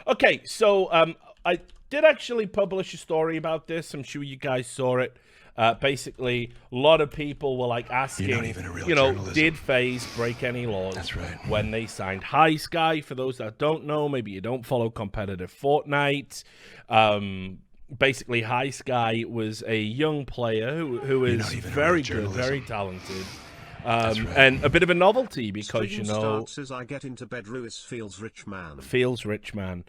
Okay, so I did actually publish a story about this. I'm sure you guys saw it. Basically, a lot of people were like asking, You're not even a real journalism. did FaZe break any laws That's right. when they signed High Sky? For those that don't know, maybe you don't follow competitive Fortnite. Basically, High Sky was a young player who is very good, very talented. Right. And a bit of a novelty because, Stream starts as I get into bed. Lewis feels rich man. Feels rich man.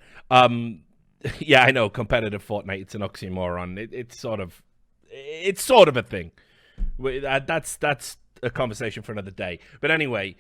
Yeah, I know, competitive Fortnite, it's an oxymoron. It's sort of a thing. That's a conversation for another day. But anyway,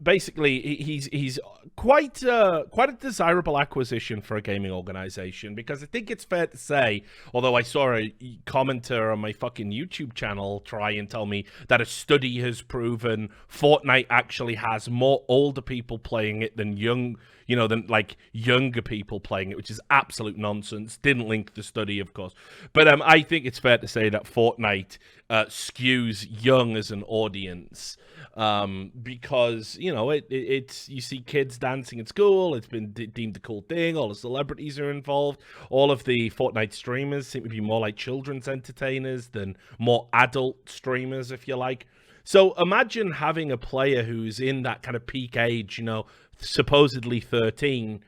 basically, he's quite a desirable acquisition for a gaming organization, because I think it's fair to say, although I saw a commenter on my fucking YouTube channel try and tell me that a study has proven Fortnite actually has more older people playing it than younger people playing it, which is absolute nonsense. Didn't link the study, of course. But I think it's fair to say that Fortnite skews young as an audience, because, it's you see kids dancing at school. It's been deemed a cool thing. All the celebrities are involved. All of the Fortnite streamers seem to be more like children's entertainers than more adult streamers, if you like. So imagine having a player who's in that kind of peak age, supposedly 13,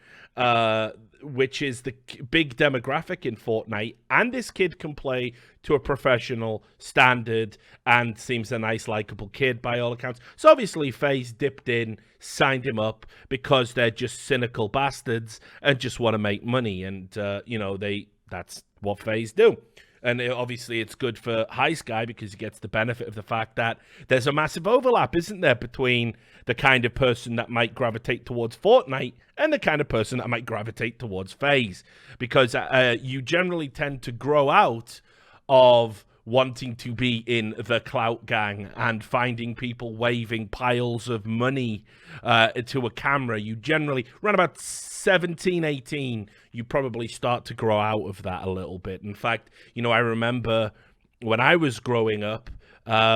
which is the big demographic in Fortnite, and this kid can play to a professional standard and seems a nice, likable kid by all accounts. So obviously FaZe dipped in, signed him up, because they're just cynical bastards and just want to make money, and that's what FaZe do. And obviously it's good for High Sky because he gets the benefit of the fact that there's a massive overlap, isn't there, between the kind of person that might gravitate towards Fortnite and the kind of person that might gravitate towards FaZe. Because you generally tend to grow out of wanting to be in the clout gang and finding people waving piles of money to a camera. You generally, around about 17, 18, you probably start to grow out of that a little bit. In fact, I remember when I was growing up,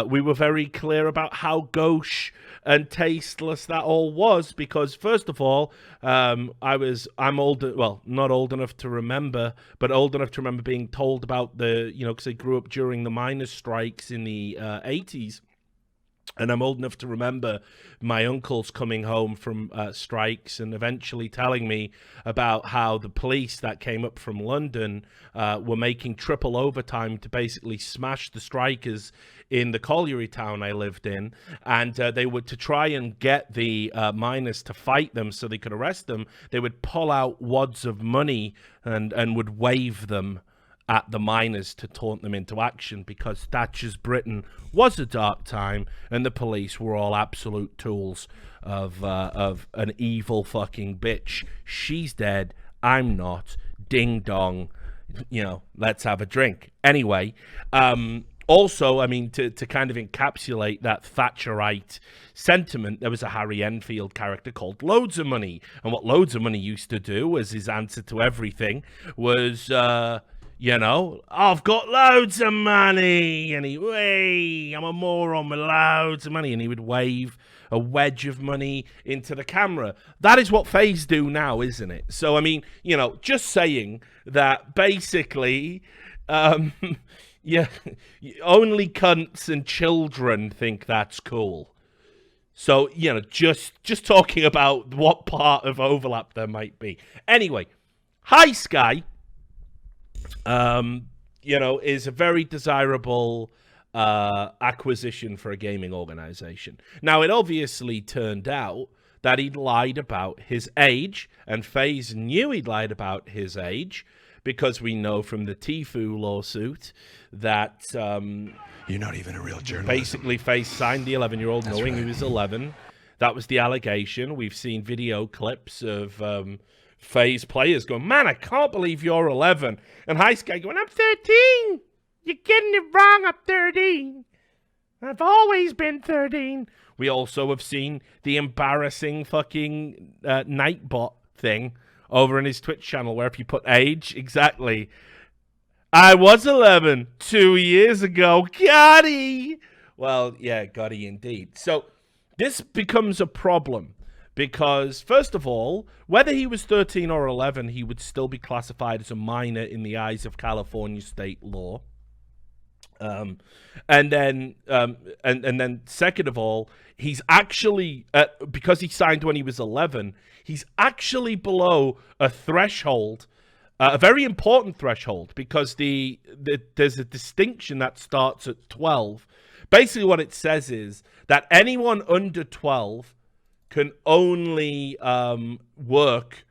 we were very clear about how gauche and tasteless that all was, because first of all, I'm older, well, not old enough to remember, but old enough to remember being told about because I grew up during the miners' strikes in the 80s. And I'm old enough to remember my uncles coming home from strikes and eventually telling me about how the police that came up from London were making triple overtime to basically smash the strikers in the colliery town I lived in. And they would, to try and get the miners to fight them so they could arrest them, they would pull out wads of money and would wave them at the miners to taunt them into action, because Thatcher's Britain was a dark time and the police were all absolute tools of an evil fucking bitch. She's dead, I'm not, ding dong, let's have a drink. Anyway, also, I mean, to kind of encapsulate that Thatcherite sentiment, there was a Harry Enfield character called Loads of Money, and what Loads of Money used to do as his answer to everything was I've got loads of money, and I'm a moron with loads of money, and he would wave a wedge of money into the camera. That is what FaZe do now, isn't it? So, I mean, just saying that basically, yeah, only cunts and children think that's cool. So, just talking about what part of overlap there might be. Anyway, High Sky, is a very desirable acquisition for a gaming organization. Now, it obviously turned out that he'd lied about his age, and FaZe knew he'd lied about his age, because we know from the Tfue lawsuit that you're not even a real journalist. Basically, FaZe signed the 11-year-old knowing he was 11. That was the allegation. We've seen video clips of FaZe players going, man, I can't believe you're 11. And High Sky going, I'm 13. You're getting it wrong, I'm 13. I've always been 13. We also have seen the embarrassing fucking Nightbot thing over in his Twitch channel, where if you put age, exactly, I was 11 2 years ago. Gotti. Well, yeah, Gotti indeed. So this becomes a problem, Because, first of all, whether he was 13 or 11, he would still be classified as a minor in the eyes of California state law. And then second of all, he's actually, because he signed when he was 11, he's actually below a threshold, a very important threshold, because there's a distinction that starts at 12. Basically what it says is that anyone under 12 can only work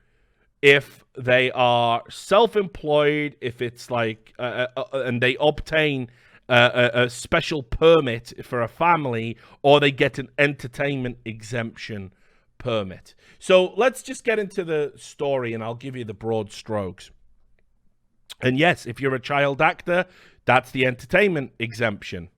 if they are self-employed, if it's like, and they obtain a special permit for a family, or they get an entertainment exemption permit. So let's just get into the story, and I'll give you the broad strokes. And yes, if you're a child actor, that's the entertainment exemption.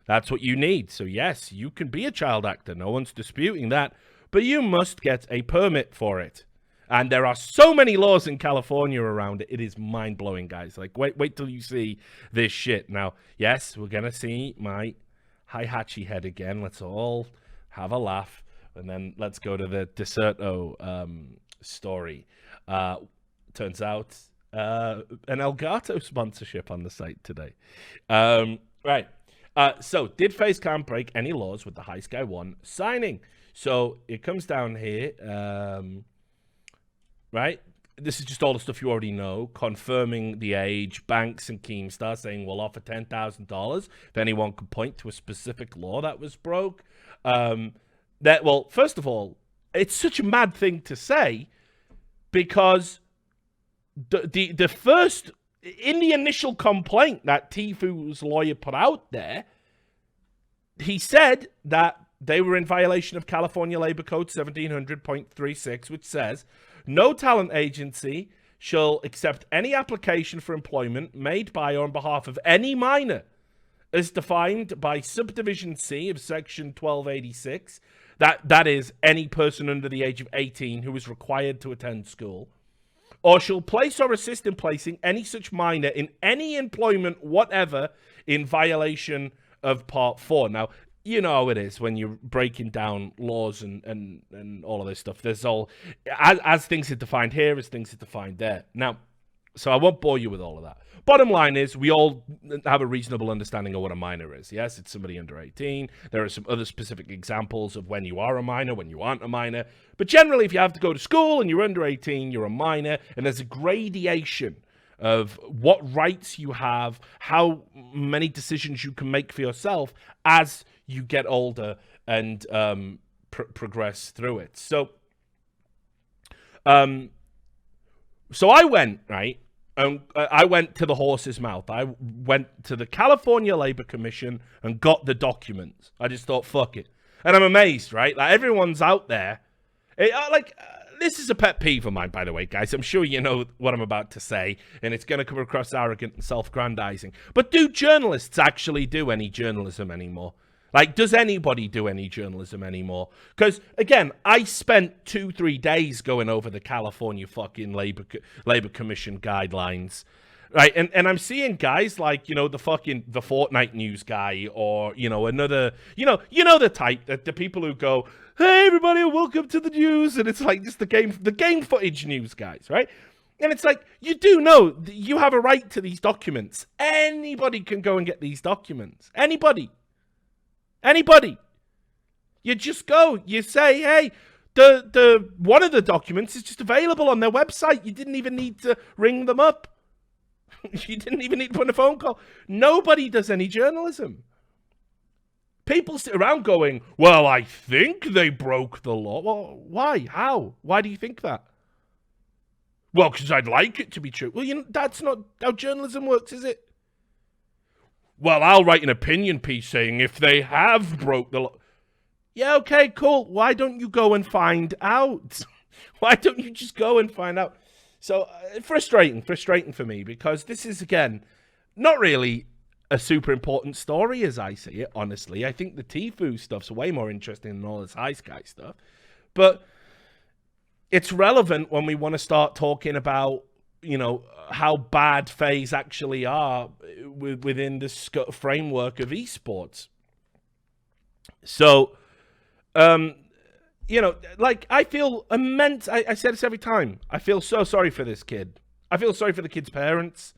That's what you need. So yes, you can be a child actor. No one's disputing that. But you must get a permit for it. And there are so many laws in California around it. It is mind-blowing, guys. Like, wait till you see this shit. Now, yes, we're going to see my Hihachi head again. Let's all have a laugh. And then let's go to the Deserto story. Turns out an Elgato sponsorship on the site today. Right. So, did FaZe Clan break any laws with the High Sky 1 signing? So, it comes down here... right? This is just all the stuff you already know. Confirming the age. Banks and Keemstar saying we'll offer $10,000 if anyone can point to a specific law that was broke. Well, first of all, it's such a mad thing to say because the first, in the initial complaint that Tfu's lawyer put out there, he said that they were in violation of California Labor Code 1700.36, which says, no talent agency shall accept any application for employment made by or on behalf of any minor, as defined by Subdivision C of Section 1286. That is, any person under the age of 18 who is required to attend school, or shall place or assist in placing any such minor in any employment whatever in violation of Part 4. Now, you know how it is when you're breaking down laws and all of this stuff. There's all, as things are defined here, as things are defined there. Now, so I won't bore you with all of that. Bottom line is, we all have a reasonable understanding of what a minor is. Yes, it's somebody under 18. There are some other specific examples of when you are a minor, when you aren't a minor. But generally, if you have to go to school and you're under 18, you're a minor. And there's a gradation of what rights you have, how many decisions you can make for yourself as you get older and progress through it. So I went, right? I went to the horse's mouth. I went to the California Labor Commission and got the documents. I just thought, fuck it. And I'm amazed, right? Like, everyone's out there. This is a pet peeve of mine, by the way, guys. I'm sure you know what I'm about to say, and it's going to come across arrogant and self-grandizing. But do journalists actually do any journalism anymore? Like, does anybody do any journalism anymore? Because, again, I spent 2-3 days going over the California fucking Labor Commission guidelines, right? And I'm seeing guys like, the Fortnite news guy, or, another, the type, the people who go, hey, everybody, welcome to the news. And it's like just the game footage news guys, right? And it's like, you do know you have a right to these documents. Anybody can go and get these documents. Anybody. You just go, you say, hey, the one of the documents is just available on their website. You didn't even need to ring them up. You didn't even need to put in a phone call. Nobody does any journalism. People sit around going, well, I think they broke the law. Well, why? How? Why do you think that? Well, because I'd like it to be true. Well, that's not how journalism works, is it? Well, I'll write an opinion piece saying if they have broke the law. Yeah, okay, cool. Why don't you go and find out? Why don't you just go and find out? So, frustrating for me, because this is, again, not really a super important story as I see it, honestly. I think the Tfu stuff's way more interesting than all this High Sky stuff. But it's relevant when we want to start talking about, how bad FaZe actually are within the framework of esports. So, like, I feel immense. I say this every time. I feel so sorry for this kid. I feel sorry for the kid's parents.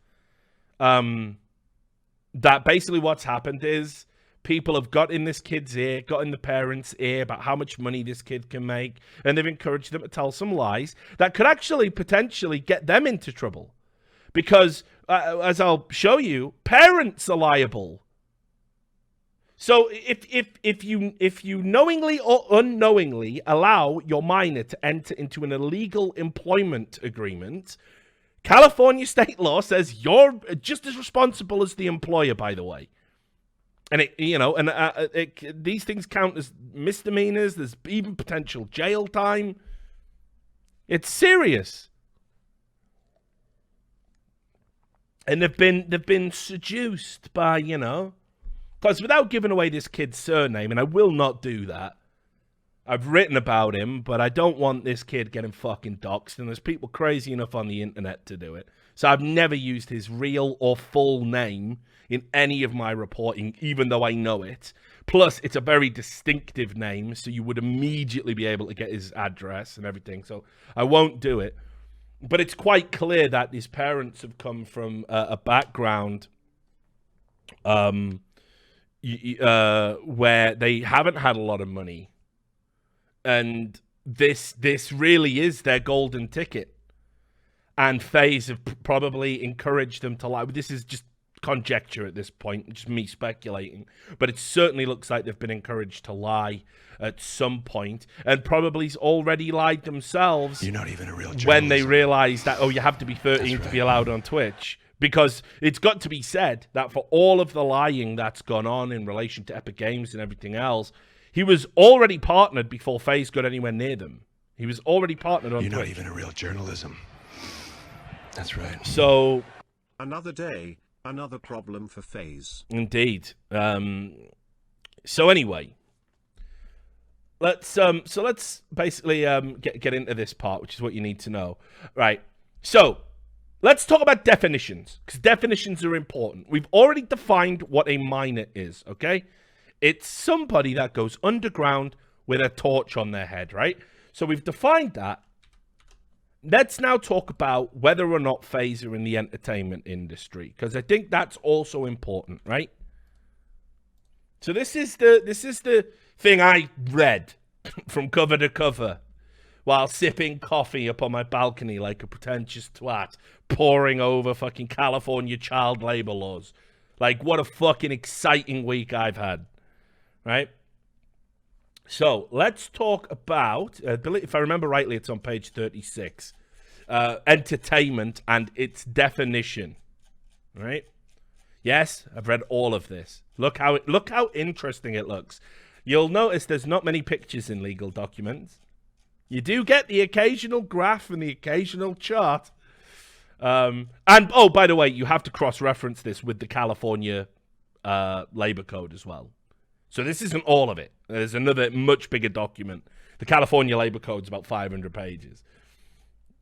That basically what's happened is people have got in this kid's ear, got in the parents' ear about how much money this kid can make, and they've encouraged them to tell some lies that could actually potentially get them into trouble. Because, as I'll show you, parents are liable. So if you knowingly or unknowingly allow your minor to enter into an illegal employment agreement, California state law says you're just as responsible as the employer, by the way. And these things count as misdemeanors. There's even potential jail time. It's serious. And they've been seduced by, because without giving away this kid's surname, and I will not do that. I've written about him, but I don't want this kid getting fucking doxxed, and there's people crazy enough on the internet to do it. So I've never used his real or full name in any of my reporting, even though I know it. Plus, it's a very distinctive name, so you would immediately be able to get his address and everything. So I won't do it. But it's quite clear that his parents have come from a background where they haven't had a lot of money. And this really is their golden ticket. And FaZe have probably encouraged them to lie. This is just conjecture at this point, just me speculating. But it certainly looks like they've been encouraged to lie at some point, and probably already lied themselves. You're not even a real journalist. When they realized that, you have to be 13 to be allowed on Twitch. Because it's got to be said that for all of the lying that's gone on in relation to Epic Games and everything else, he was already partnered before FaZe got anywhere near them. He was already partnered on Twitch. You're not even a real journalism. That's right. So... Another day, another problem for FaZe. Indeed. So anyway... Let's basically get into this part, which is what you need to know. Right. So... let's talk about definitions, because definitions are important. We've already defined what a miner is, okay? It's somebody that goes underground with a torch on their head, right? So we've defined that. Let's now talk about whether or not FaZe are in the entertainment industry, because I think that's also important, right? So this is the thing I read from cover to cover while sipping coffee up on my balcony like a pretentious twat, poring over fucking California child labor laws. Like, what a fucking exciting week I've had, right? So, let's talk about, if I remember rightly, it's on page 36, entertainment and its definition, right? Yes, I've read all of this. Look how interesting it looks. You'll notice there's not many pictures in legal documents. You do get the occasional graph and the occasional chart. And, oh, by the way, you have to cross-reference this with the California labor code as well. So this isn't all of it. There's another much bigger document. The California labor code is about 500 pages.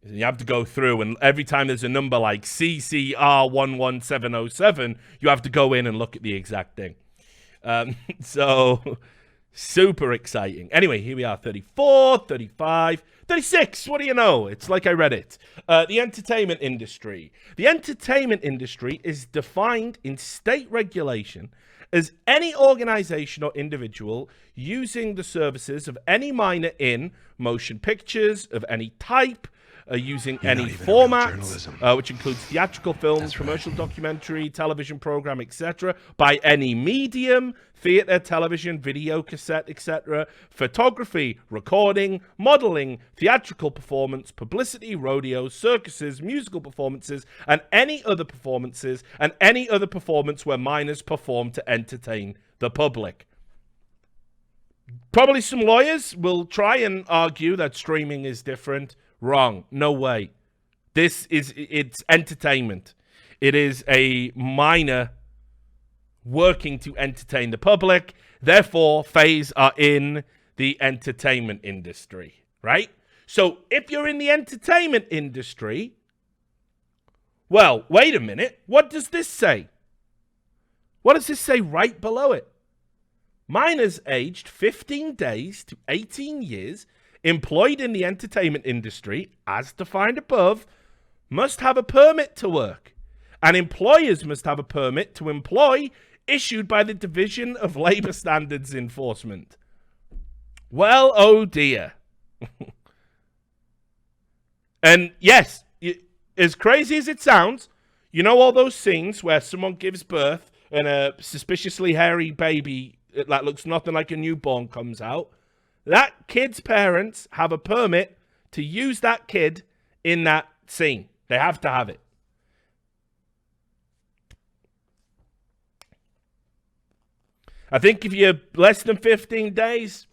You have to go through, and every time there's a number like CCR11707, you have to go in and look at the exact thing. So... super exciting. Anyway, here we are, 34, 35, 36. What do you know? It's like I read it. The entertainment industry. The entertainment industry is defined in state regulation as any organization or individual using the services of any minor in motion pictures of any type, using any format, which includes theatrical films, commercial documentary, television program, etc., by any medium, theater, television, video, cassette, etc., photography, recording, modeling, theatrical performance, publicity, rodeos, circuses, musical performances, and any other performances, and any other performance where minors perform to entertain the public. Probably some lawyers will try and argue that streaming is different. Wrong. No way. It's entertainment. It is a minor working to entertain the public. Therefore, FaZe are in the entertainment industry, right? So if you're in the entertainment industry, well, wait a minute. What does this say? What does this say right below it? Minors aged 15 days to 18 years employed in the entertainment industry, as defined above, must have a permit to work, and employers must have a permit to employ issued by the Division of Labor Standards Enforcement. Well, oh dear. And yes, as crazy as it sounds, you know all those scenes where someone gives birth and a suspiciously hairy baby that looks nothing like a newborn comes out? That kid's parents have a permit to use that kid in that scene. They have to have it. I think if you're less than 15 days,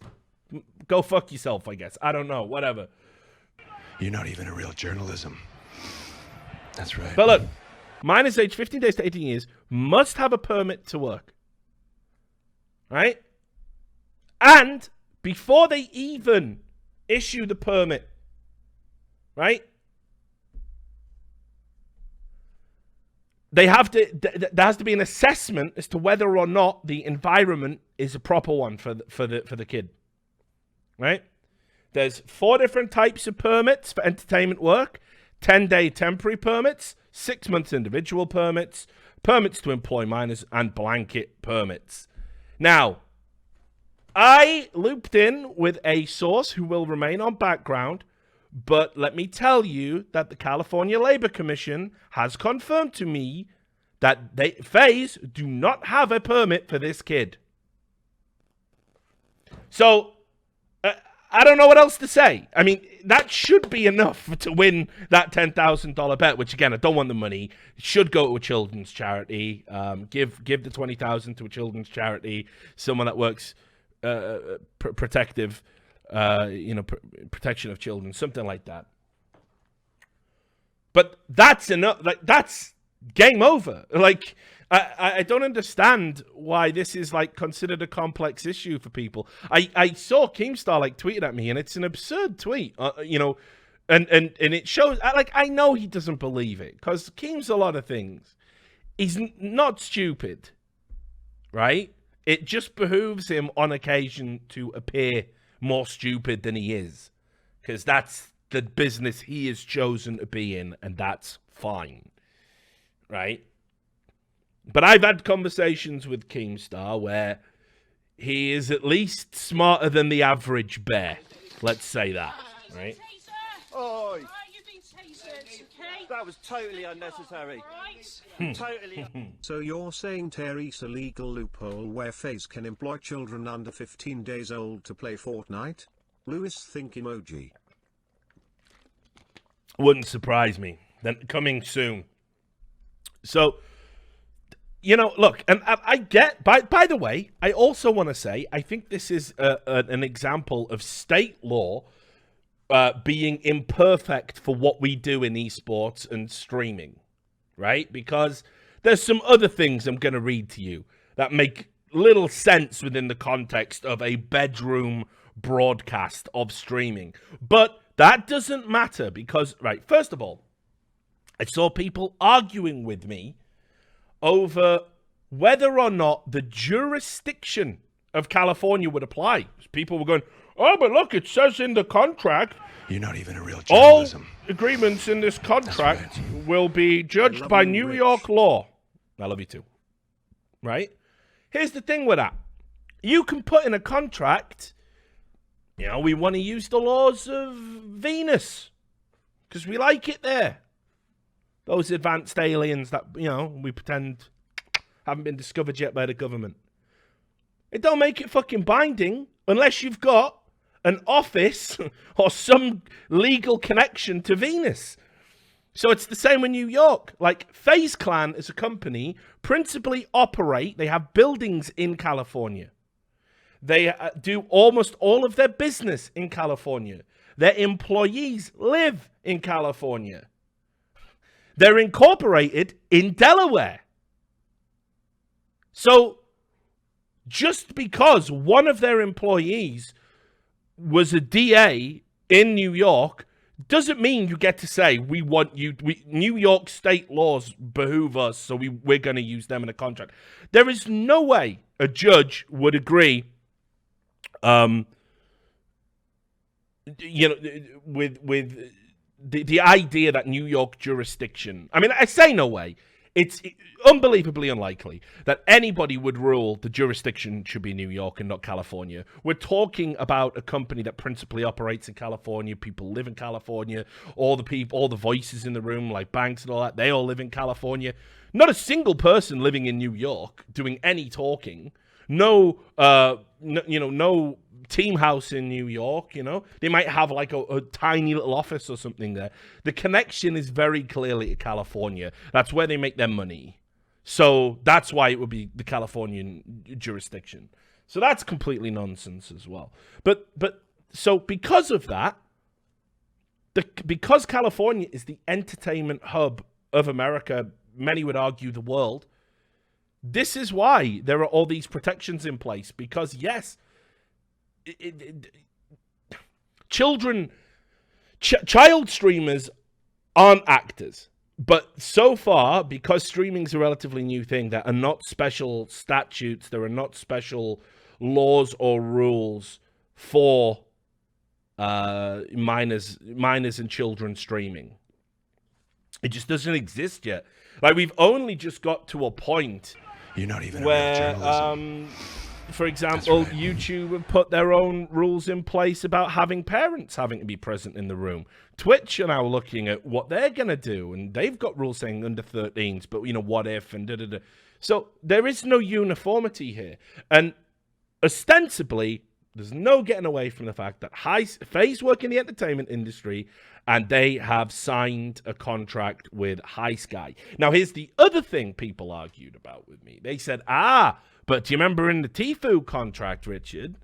go fuck yourself, I guess. I don't know, whatever. You're not even a real journalism. That's right. But look, minors aged 15 days to 18 years must have a permit to work. Right? And before they even issue the permit, right? There has to be an assessment as to whether or not the environment is a proper one for the kid, right? There's 4 different types of permits for entertainment work: 10-day temporary permits, 6 months individual permits, permits to employ minors, and blanket permits. Now, I looped in with a source who will remain on background, but let me tell you that the California Labor Commission has confirmed to me that FaZe do not have a permit for this kid. So, I don't know what else to say. I mean, that should be enough to win that $10,000 bet, which, again, I don't want the money. It should go to a children's charity. Give the $20,000 to a children's charity, someone that works protective, protection of children, something like that. But that's enough. Like, that's game over. Like, I don't understand why this is like considered a complex issue for people. I saw Keemstar like tweeted at me, and it's an absurd tweet, and it shows. I know he doesn't believe it, because Keem's a lot of things. He's not stupid, right? It just behooves him on occasion to appear more stupid than he is, because that's the business he has chosen to be in, and that's fine, right? But I've had conversations with Keemstar where he is at least smarter than the average bear. Let's say that, right? Oi! Right, you've been tasered, okay? That was totally unnecessary. Right. Totally. So you're saying Terry's a legal loophole where FaZe can employ children under 15 days old to play Fortnite? Lewis think emoji. Wouldn't surprise me. Then coming soon. So, look, and I get, by the way, I also want to say, I think this is an example of state law being imperfect for what we do in esports and streaming, right? Because there's some other things I'm going to read to you that make little sense within the context of a bedroom broadcast of streaming. But that doesn't matter because, right, first of all, I saw people arguing with me over whether or not the jurisdiction of California would apply. People were going, oh, but look, it says in the contract, You're not even a real all journalism. agreements in this contract right. will be judged by New York law. I love you too. Right? Here's the thing with that. You can put in a contract, we want to use the laws of Venus because we like it there. Those advanced aliens that, we pretend haven't been discovered yet by the government. It don't make it fucking binding unless you've got an office or some legal connection to Venus. So it's the same in New York. Like, FaZe Clan as a company principally operate, they have buildings in California. They do almost all of their business in California. Their employees live in California. They're incorporated in Delaware. So just because one of their employees was a DA in New York doesn't mean you get to say, we want you, New York state laws behoove us, so we're going to use them in a contract. There is no way a judge would agree you know, with the idea that New York jurisdiction. I mean, I say no way. It's unbelievably unlikely that anybody would rule the jurisdiction should be New York and not California. We're talking about a company that principally operates in California. People live in California. All the voices in the room, like banks and all that, they all live in California. Not a single person living in New York doing any talking. No team house in New York, They might have like a tiny little office or something there. The connection is very clearly to California. That's where they make their money. So that's why it would be the Californian jurisdiction. So that's completely nonsense as well. But so because of that, because California is the entertainment hub of America, many would argue the world, this is why there are all these protections in place. Because yes, child streamers aren't actors, but so far, because streaming's a relatively new thing, there are not special statutes, there are not special laws or rules for minors and children streaming. It just doesn't exist yet. Like, we've only just got to a point You're not even where, a real journalism. for example, That's right. YouTube have put their own rules in place about having parents having to be present in the room. Twitch are now looking at what they're going to do, and they've got rules saying under 13s, but, what if, and da-da-da. So there is no uniformity here. And ostensibly, there's no getting away from the fact that FaZe work in the entertainment industry, and they have signed a contract with High Sky. Now, here's the other thing people argued about with me. They said, but do you remember in the Tfue contract, Richard?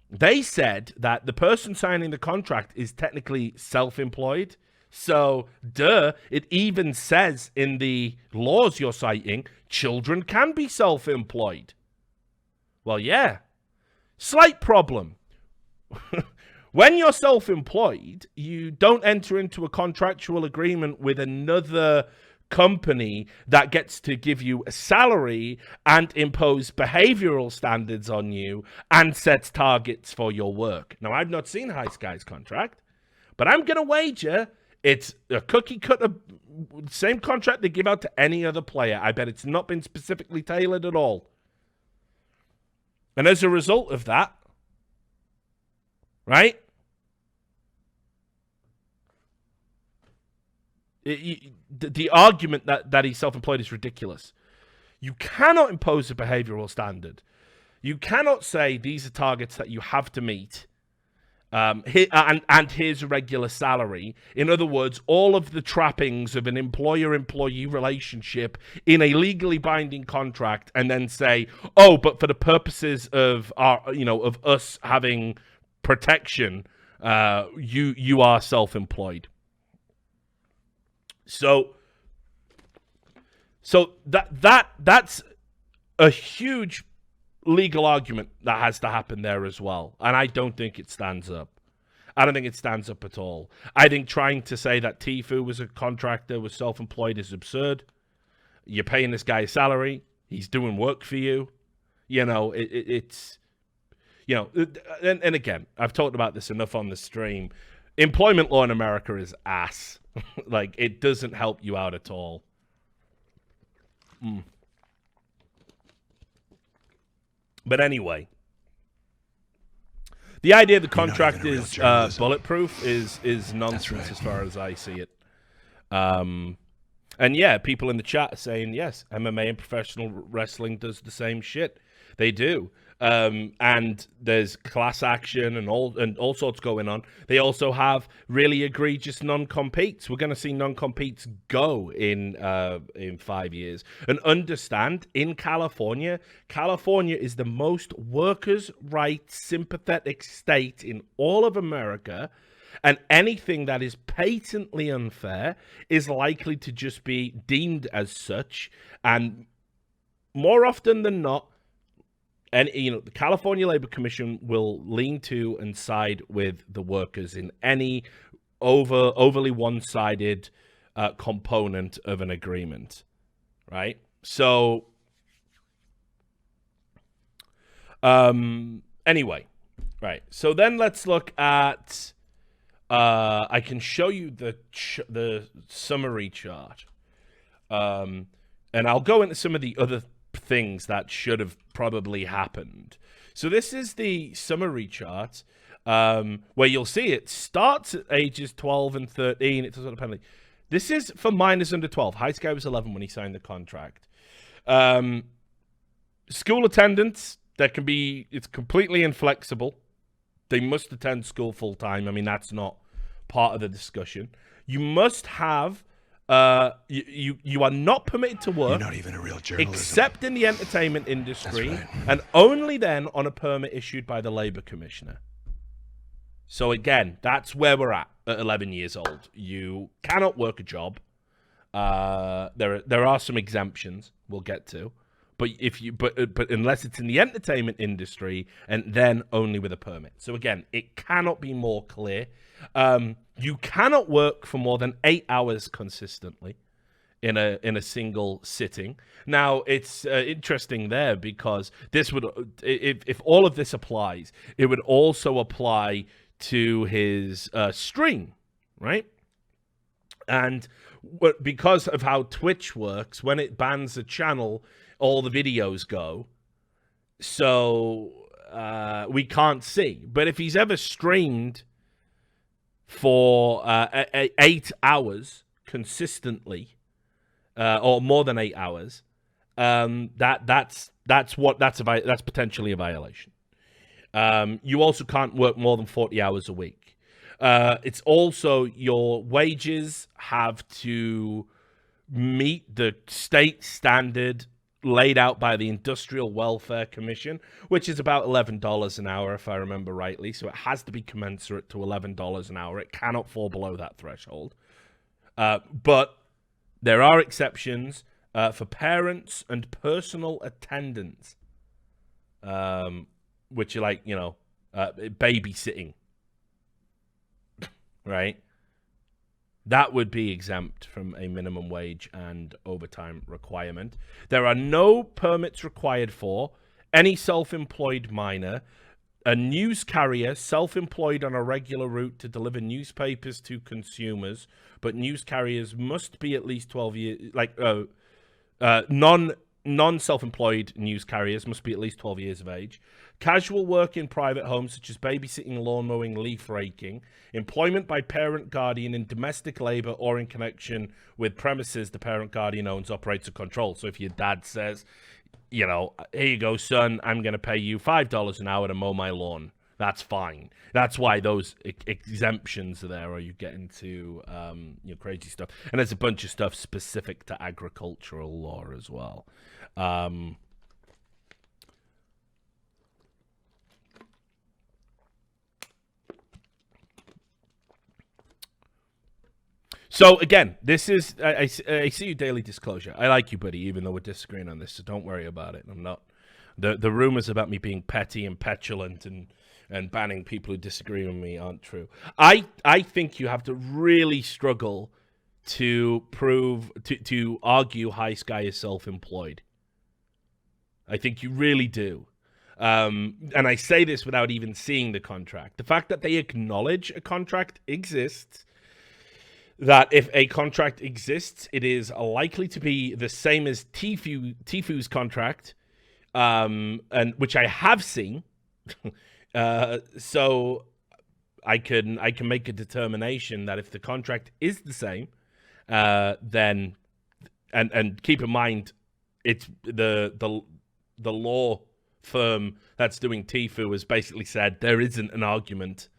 They said that the person signing the contract is technically self-employed. So, it even says in the laws you're citing, children can be self-employed. Well, yeah. Slight problem. When you're self-employed, you don't enter into a contractual agreement with another company that gets to give you a salary and impose behavioral standards on you and sets targets for your work. Now, I've not seen High Sky's contract, but I'm going to wager it's a cookie cutter, same contract they give out to any other player. I bet it's not been specifically tailored at all. And as a result of that, right? The argument that he's self-employed is ridiculous. You cannot impose a behavioral standard. You cannot say these are targets that you have to meet, and here's a regular salary. In other words, all of the trappings of an employer-employee relationship in a legally binding contract, and then say, but for the purposes of of us having protection, you are self-employed. So that's a huge legal argument that has to happen there as well. And I don't think it stands up. I don't think it stands up at all. I think trying to say that Tfue was a contractor, was self-employed is absurd. You're paying this guy a salary. He's doing work for you. It's... and again, I've talked about this enough on the stream. Employment law in America is ass. Like, it doesn't help you out at all. But anyway, the idea the contract is bulletproof is nonsense as far as I see it. And yeah, people in the chat are saying, yes, MMA and professional wrestling does the same shit. They do. And there's class action and all sorts going on. They also have really egregious non-competes. We're going to see non-competes go in 5 years. And understand, in California is the most workers' rights sympathetic state in all of America. And anything that is patently unfair is likely to just be deemed as such. And more often than not, and the California Labor Commission will lean to and side with the workers in any overly one-sided component of an agreement, right? So, anyway, right. So then let's look at I can show you the summary chart, and I'll go into some of the other things that should have probably happened. So this is the summary chart, where you'll see it starts at ages 12 and 13. It does not penalty. This is for minors under 12. High Sky was 11 when he signed the contract. School attendance, it's completely inflexible. They must attend school full time. I mean, that's not part of the discussion. You must have, you are not permitted to work. You're not even a real journalist. Except in the entertainment industry, That's right. and only then on a permit issued by the Labour Commissioner. So again, that's where we're at 11 years old. You cannot work a job. There are some exemptions we'll get to, but unless it's in the entertainment industry, and then only with a permit. So again, it cannot be more clear. You cannot work for more than 8 hours consistently in a single sitting. Now, it's interesting there because this would, if all of this applies, it would also apply to his stream, right? And because of how Twitch works, when it bans a channel, all the videos go. So we can't see. But if he's ever streamed for 8 hours consistently, or more than 8 hours, that's potentially a violation. You also can't work more than 40 hours a week. It's also your wages have to meet the state standard laid out by the Industrial Welfare Commission, which is about $11 an hour, if I remember rightly. So it has to be commensurate to $11 an hour. It cannot fall below that threshold. But there are exceptions for parents and personal attendants, which are like, babysitting, right? That would be exempt from a minimum wage and overtime requirement. There are no permits required for any self-employed minor, a news carrier self-employed on a regular route to deliver newspapers to consumers, but news carriers must be at least 12 years, non-self-employed news carriers must be at least 12 years of age. Casual work in private homes, such as babysitting, lawn mowing, leaf raking. Employment by parent guardian in domestic labor or in connection with premises the parent guardian owns, operates, or controls. So if your dad says, here you go, son, I'm going to pay you $5 an hour to mow my lawn, that's fine. That's why those exemptions are there, or you get into crazy stuff. And there's a bunch of stuff specific to agricultural law as well. So again, this is I see you, Daily Disclosure. I like you, buddy, even though we're disagreeing on this, so don't worry about it. I'm not. The rumors about me being petty and petulant and banning people who disagree with me aren't true. I think you have to really struggle to prove to argue High Sky is self-employed. I think you really do. And I say this without even seeing the contract. The fact that they acknowledge a contract exists, that if a contract exists, it is likely to be the same as Tfu's contract, and which I have seen. So I can make a determination that if the contract is the same, then and keep in mind, it's the law firm that's doing Tfu has basically said there isn't an argument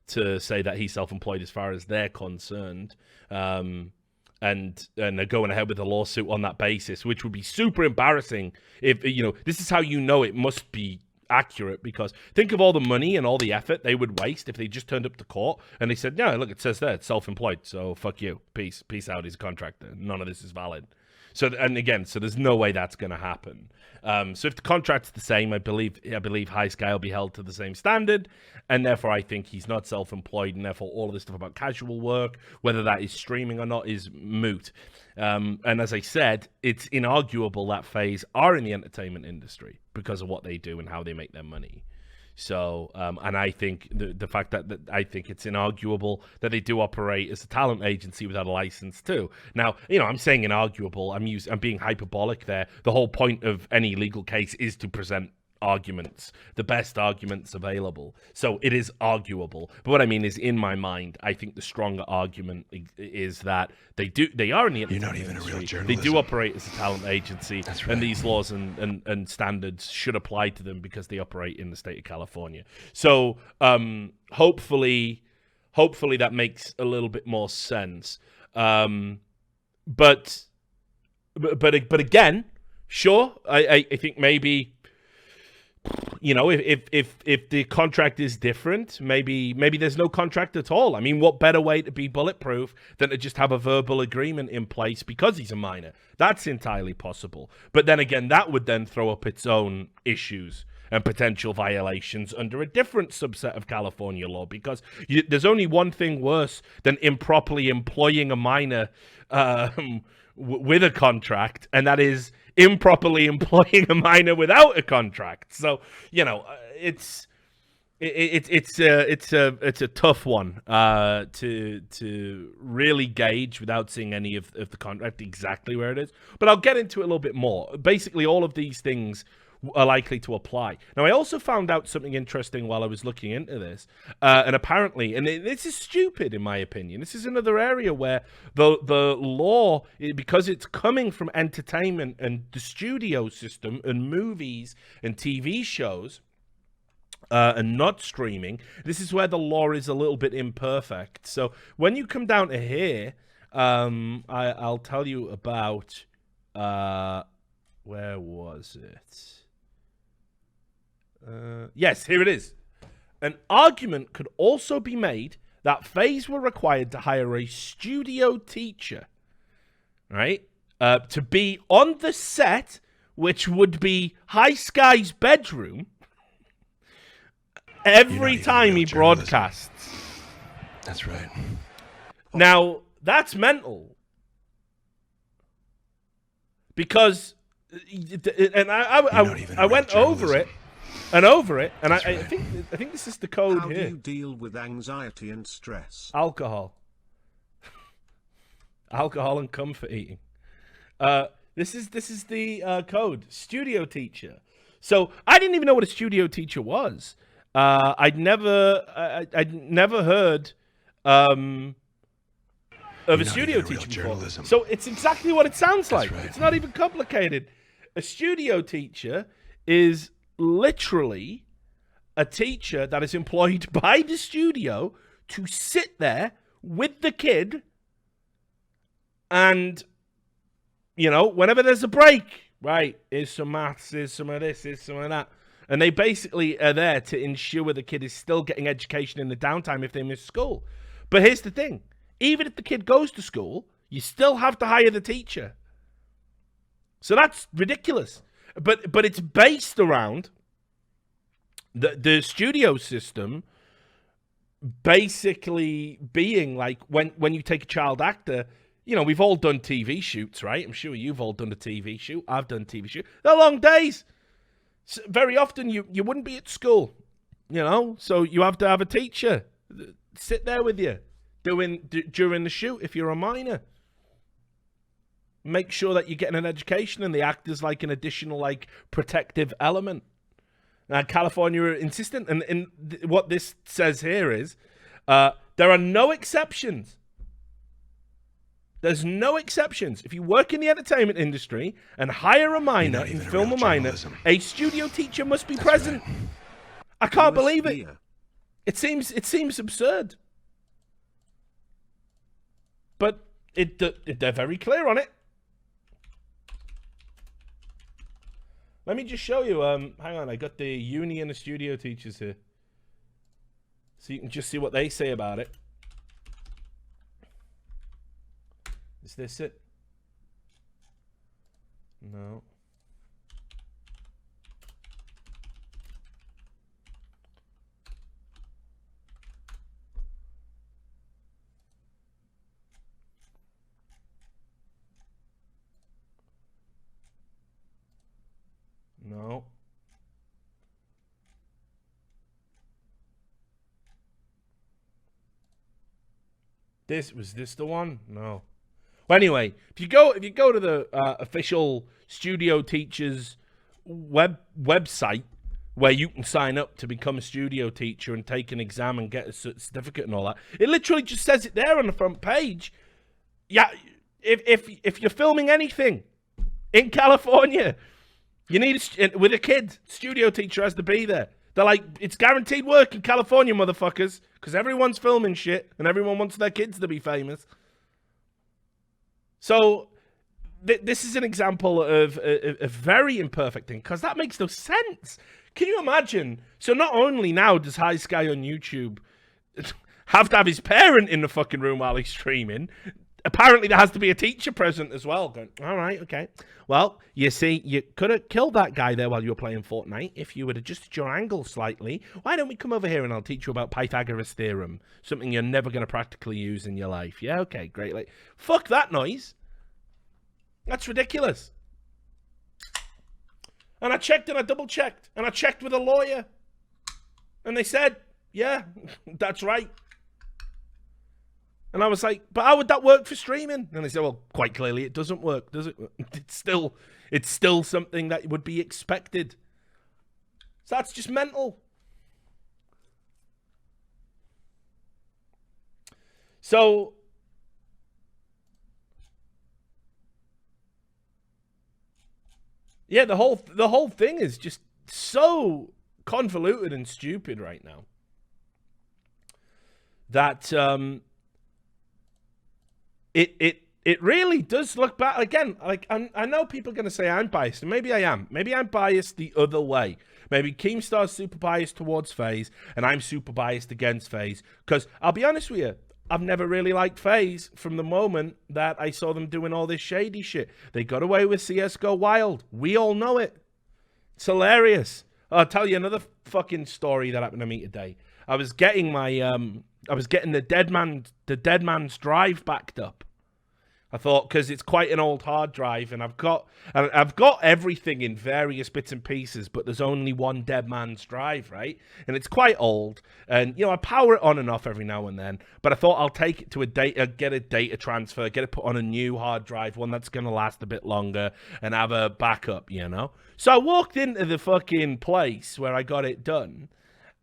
to say that he's self-employed as far as they're concerned, and they're going ahead with a lawsuit on that basis, which would be super embarrassing if, this is how it must be accurate, because think of all the money and all the effort they would waste if they just turned up to court and they said, yeah, look, it says there, it's self-employed, so fuck you, peace out, he's a contractor, none of this is valid. So, and again, so there's no way that's going to happen. So if the contract's the same, I believe High Sky will be held to the same standard, and therefore I think he's not self-employed, and therefore all of this stuff about casual work, whether that is streaming or not, is moot. And as I said, it's inarguable that FaZe are in the entertainment industry because of what they do and how they make their money. So, and I think the fact that I think it's inarguable that they do operate as a talent agency without a license too. Now, I'm saying inarguable. I'm being hyperbolic there. The whole point of any legal case is to present arguments, the best arguments available. So it is arguable. But what I mean is, in my mind, I think the stronger argument is that they are in the You're not even a real industry. journalist. They do operate as a talent agency, That's right. and these laws and standards should apply to them because they operate in the state of California. So hopefully that makes a little bit more sense. But again, sure, I think maybe, if the contract is different, maybe there's no contract at all. I mean, what better way to be bulletproof than to just have a verbal agreement in place because he's a minor? That's entirely possible. But then again, that would then throw up its own issues and potential violations under a different subset of California law, because there's only one thing worse than improperly employing a minor with a contract, and that is improperly employing a minor without a contract. So it's a tough one to really gauge without seeing any of the contract exactly where it is. But I'll get into it a little bit more. Basically, all of these things are likely to apply. Now, I also found out something interesting while I was looking into this, and apparently, and this is stupid in my opinion, this is another area where the law, because it's coming from entertainment and the studio system and movies and TV shows, and not streaming, this is where the law is a little bit imperfect. So when you come down to here, I'll tell you about, where was it? Yes, here it is. An argument could also be made that FaZe were required to hire a studio teacher, right, to be on the set, which would be High Sky's bedroom, every time he broadcasts. That's right. Now, that's mental. Because, and I went over it, and I think this is the code How here. do you deal with anxiety and stress? Alcohol and comfort eating. This is the code. Studio teacher. So I didn't even know what a studio teacher was. I'd never heard of a studio teacher before. So it's exactly what it sounds like. Right. It's not even complicated. A studio teacher is literally a teacher that is employed by the studio to sit there with the kid and, whenever there's a break, right, here's some maths, here's some of this, here's some of that. And they basically are there to ensure the kid is still getting education in the downtime if they miss school. But here's the thing. Even if the kid goes to school, you still have to hire the teacher. So that's ridiculous. But it's based around the studio system basically being like when you take a child actor, we've all done TV shoots, right? I'm sure you've all done a TV shoot. I've done TV shoot. They're long days. So very often you wouldn't be at school, so you have to have a teacher sit there with you during the shoot if you're a minor. Make sure that you're getting an education, and the act is like an additional protective element. Now, California are insistent, and what this says here is there are no exceptions. There's no exceptions. If you work in the entertainment industry and hire a minor and film a minor, a studio teacher must be present. Right. I can't believe it. It seems absurd. But they're very clear on it. Let me just show you. Hang on, I got the union of studio teachers here, so you can just see what they say about it. Is this it? No. No. Was this the one? No. Well, anyway, if you go to the official Studio Teachers website where you can sign up to become a studio teacher and take an exam and get a certificate and all that, it literally just says it there on the front page. Yeah, if you're filming anything in California, you need with a kid, studio teacher has to be there. They're like, it's guaranteed work in California, motherfuckers, because everyone's filming shit and everyone wants their kids to be famous. So this is an example of a very imperfect thing, because that makes no sense. Can you imagine? So not only now does High Sky on YouTube have to have his parent in the fucking room while he's streaming, apparently there has to be a teacher present as well. Going, all right, okay. Well, you see, you could have killed that guy there while you were playing Fortnite if you had adjusted your angle slightly. Why don't we come over here and I'll teach you about Pythagoras' theorem, something you're never going to practically use in your life. Yeah, okay, great. Like, fuck that noise. That's ridiculous. And I checked and I double checked and I checked with a lawyer and they said, yeah, that's right. And I was like, but how would that work for streaming? And they said, well, quite clearly it doesn't work, does it? It's still something that would be expected. So that's just mental. So yeah, the whole thing is just so convoluted and stupid right now that it really does look bad. Again, like I know people are going to say I'm biased, and maybe I am. Maybe I'm biased the other way. Maybe Keemstar's super biased towards FaZe, and I'm super biased against FaZe. Because I'll be honest with you, I've never really liked FaZe from the moment that I saw them doing all this shady shit. They got away with CSGO Wild. We all know it. It's hilarious. I'll tell you another fucking story that happened to me today. I was getting the dead man's drive backed up. I thought, because it's quite an old hard drive, and I've got everything in various bits and pieces, but there's only one dead man's drive, right? And it's quite old, and I power it on and off every now and then. But I thought I'll take it to get a data transfer, get it put on a new hard drive, one that's gonna last a bit longer, and have a backup, So I walked into the fucking place where I got it done,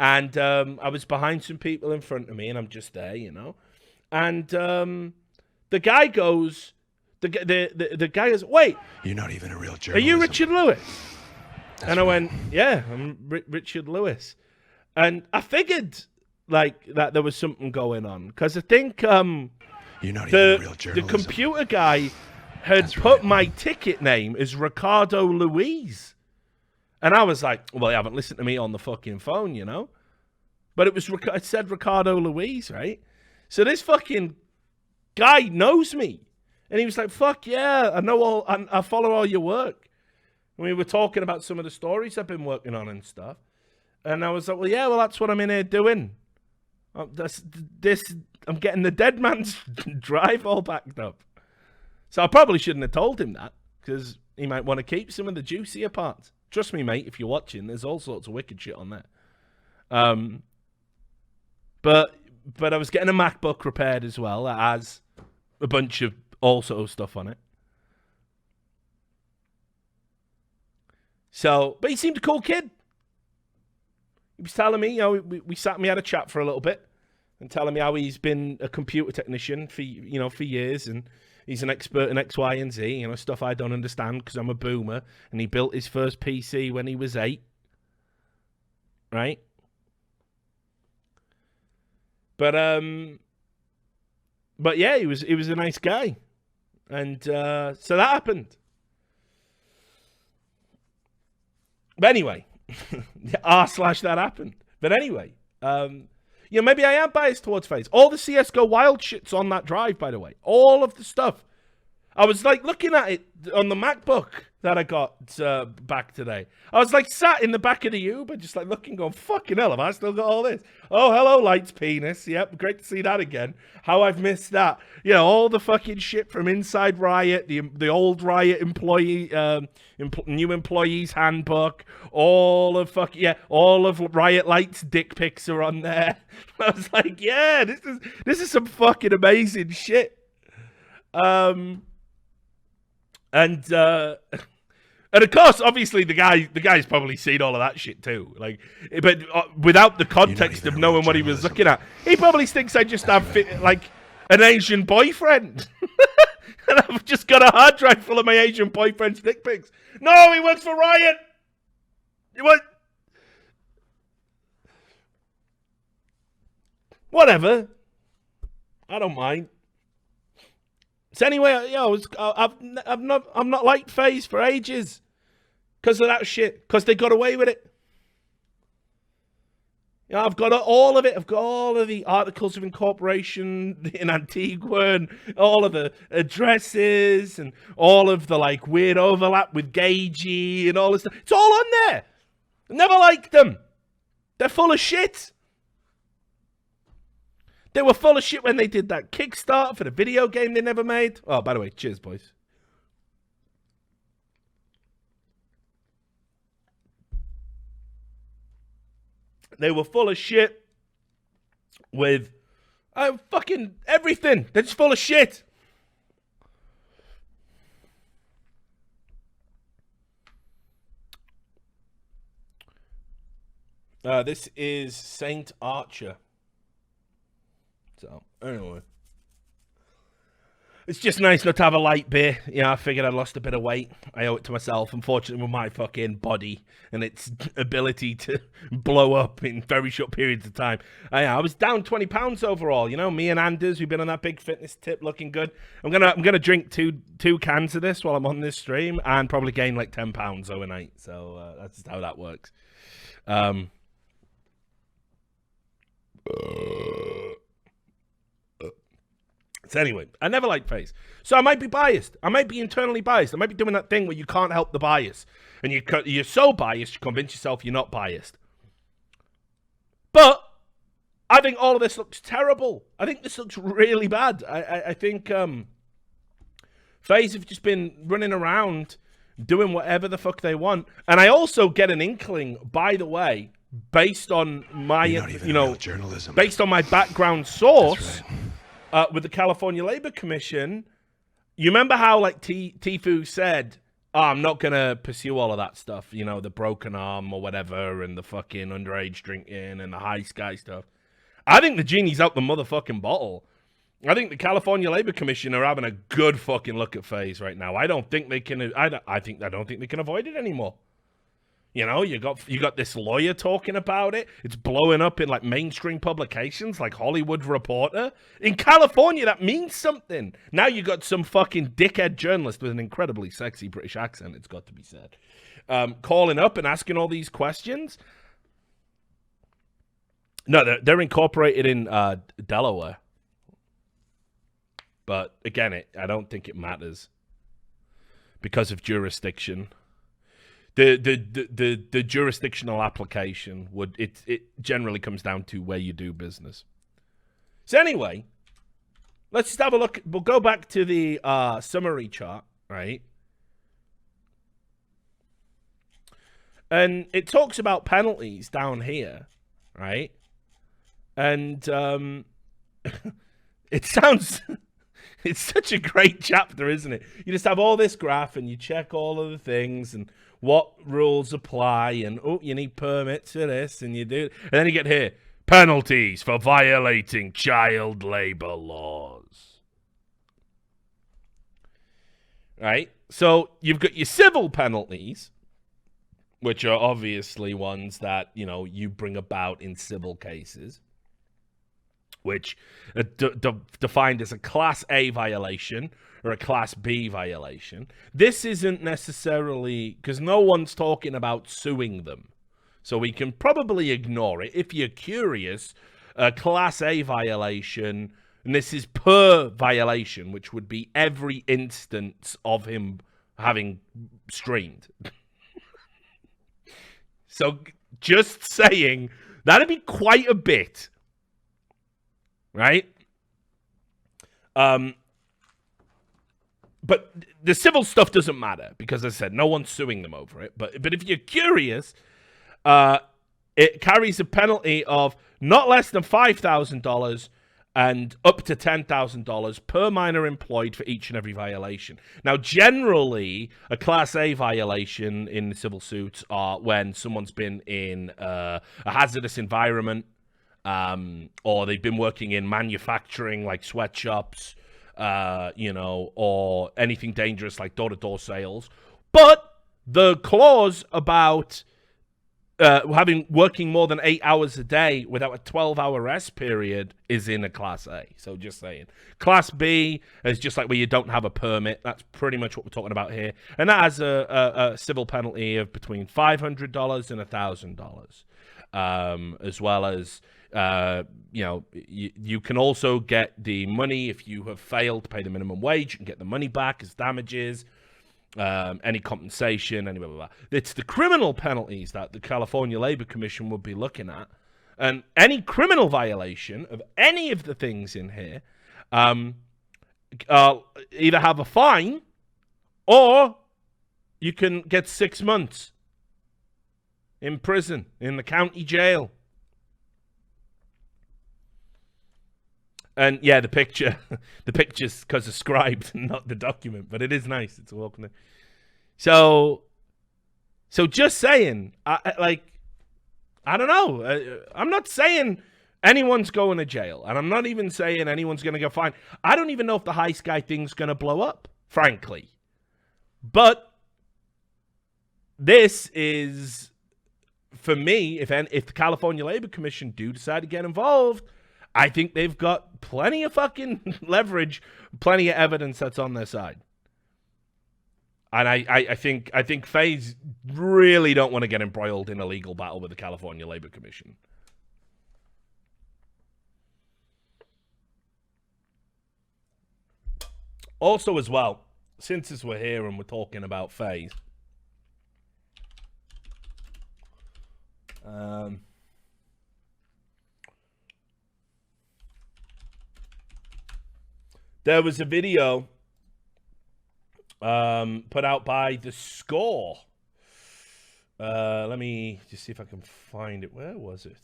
and I was behind some people in front of me, and I'm just there, and the guy goes, the guy goes, wait. You're not even a real journalist. Are you Richard Lewis? And I went, yeah, I'm Richard Lewis. And I figured, like, that there was something going on. Because I think You're not even a real journalist. The computer guy had put my ticket name as Ricardo Luis. And I was like, well, they haven't listened to me on the fucking phone, But it said Ricardo Luis, right? So this fucking guy knows me, and he was like, fuck yeah, I follow all your work. And we were talking about some of the stories I've been working on and stuff, and I was like, well, that's what I'm in here doing. I'm getting the dead man's drive all backed up. So I probably shouldn't have told him that, because he might want to keep some of the juicier parts. Trust me, mate, if you're watching, there's all sorts of wicked shit on there. But I was getting a MacBook repaired as well, as a bunch of also stuff on it. So, but he seemed a cool kid. He was telling me, we sat and we had a chat for a little bit, and telling me how he's been a computer technician for years, and he's an expert in X, Y, and Z, stuff I don't understand because I'm a boomer, and he built his first PC when he was 8, right? But yeah, he was a nice guy, and so that happened. But anyway, that happened. But anyway, maybe I am biased towards FaZe. All the CS:GO Wild shit's on that drive, by the way. All of the stuff. I was like looking at it on the MacBook that I got back today. I was like sat in the back of the Uber, just like looking, going, fucking hell, have I still got all this? Oh, hello, Lights Penis. Yep, great to see that again. How I've missed that. You know, all the fucking shit from Inside Riot, the old Riot employee, new employees handbook, all of Riot Lights dick pics are on there. I was like, yeah, this is some fucking amazing shit. And of course, obviously, the guy's probably seen all of that shit too. Like, but without the context of knowing what he was looking at, he probably thinks I just have like an Asian boyfriend, and I've just got a hard drive full of my Asian boyfriend's dick pics. No, he works for Riot. Whatever. I don't mind. So anyway, I've not liked FaZe for ages because of that shit. Because they got away with it. You know, I've got all of it. I've got all of the articles of incorporation in Antigua and all of the addresses and all of the like weird overlap with Gagey and all this stuff. It's all on there. I never liked them. They're full of shit. They were full of shit when they did that Kickstarter for the video game they never made. Oh, by the way, cheers, boys. They were full of shit with fucking everything. They're just full of shit. This is Saint Archer. So, anyway. It's just nice not to have a light beer. Yeah, I figured I'd lost a bit of weight. I owe it to myself, unfortunately, with my fucking body and its ability to blow up in very short periods of time. I was down 20 pounds overall. You know, me and Anders, we've been on that big fitness tip, looking good. I'm gonna drink two cans of this while I'm on this stream and probably gain like 10 pounds overnight. So that's how that works. So anyway, I never liked FaZe. So I might be biased. I might be internally biased. I might be doing that thing where you can't help the bias. And you're so biased, you convince yourself you're not biased. But I think all of this looks terrible. I think this looks really bad. I think FaZe have just been running around doing whatever the fuck they want. And I also get an inkling, by the way, based on my, journalism. Based on my background source... with the California Labor Commission, you remember how, like, Tfue said, I'm not going to pursue all of that stuff, you know, the broken arm or whatever, and the fucking underage drinking and the high sky stuff. I think the genie's out the motherfucking bottle. I think the California Labor Commission are having a good fucking look at FaZe right now. I don't think they can, I don't think they can avoid it anymore. You know, you got this lawyer talking about it. It's blowing up in like mainstream publications like Hollywood Reporter. In California, that means something. Now you got some fucking dickhead journalist with an incredibly sexy British accent, it's got to be said, calling up and asking all these questions. No, they're incorporated in Delaware. But again, I don't think it matters because of jurisdiction. The jurisdictional application it generally comes down to where you do business. So anyway, let's just have a look. We'll go back to the summary chart, right? And it talks about penalties down here, right? And it sounds... It's such a great chapter, isn't it? You just have all this graph and you check all of the things and what rules apply and, oh, you need permits for this and you do. And then you get here, penalties for violating child labor laws. Right? So you've got your civil penalties, which are obviously ones that, you know, you bring about in civil cases, which are defined as a Class A violation or a Class B violation. This isn't necessarily, because no one's talking about suing them, so we can probably ignore it. If you're curious, a Class A violation, and this is per violation, which would be every instance of him having streamed. So just saying, that'd be quite a bit, right? But the civil stuff doesn't matter because, as I said, no one's suing them over it. But if you're curious, it carries a penalty of not less than $5,000 and up to $10,000 per minor employed for each and every violation. Now, generally, a Class A violation in the civil suits are when someone's been in a hazardous environment, or they've been working in manufacturing like sweatshops, or anything dangerous like door-to-door sales. But the clause about working more than 8 hours a day without a 12-hour rest period is in a Class A. So just saying. Class B is just like where you don't have a permit. That's pretty much what we're talking about here. And that has a civil penalty of between $500 and $1,000. As well as, you can also get the money if you have failed to pay the minimum wage. You can get the money back as damages. Any compensation, any blah, blah, blah. It's the criminal penalties that the California Labor Commission would be looking at. And any criminal violation of any of the things in here either have a fine or you can get 6 months in prison, in the county jail. And yeah, the picture's because of Scribed, not the document, but it is nice. It's a welcome. So just saying, I don't know. I'm not saying anyone's going to jail, and I'm not even saying anyone's going to get fined. I don't even know if the High Sky thing's going to blow up, frankly. But this is, for me, if the California Labor Commission do decide to get involved, I think they've got plenty of fucking leverage, plenty of evidence that's on their side. And I think FaZe really don't want to get embroiled in a legal battle with the California Labor Commission. Also, as well, since as we're here and we're talking about FaZe, there was a video put out by The Score. Let me just see if I can find it. Where was it?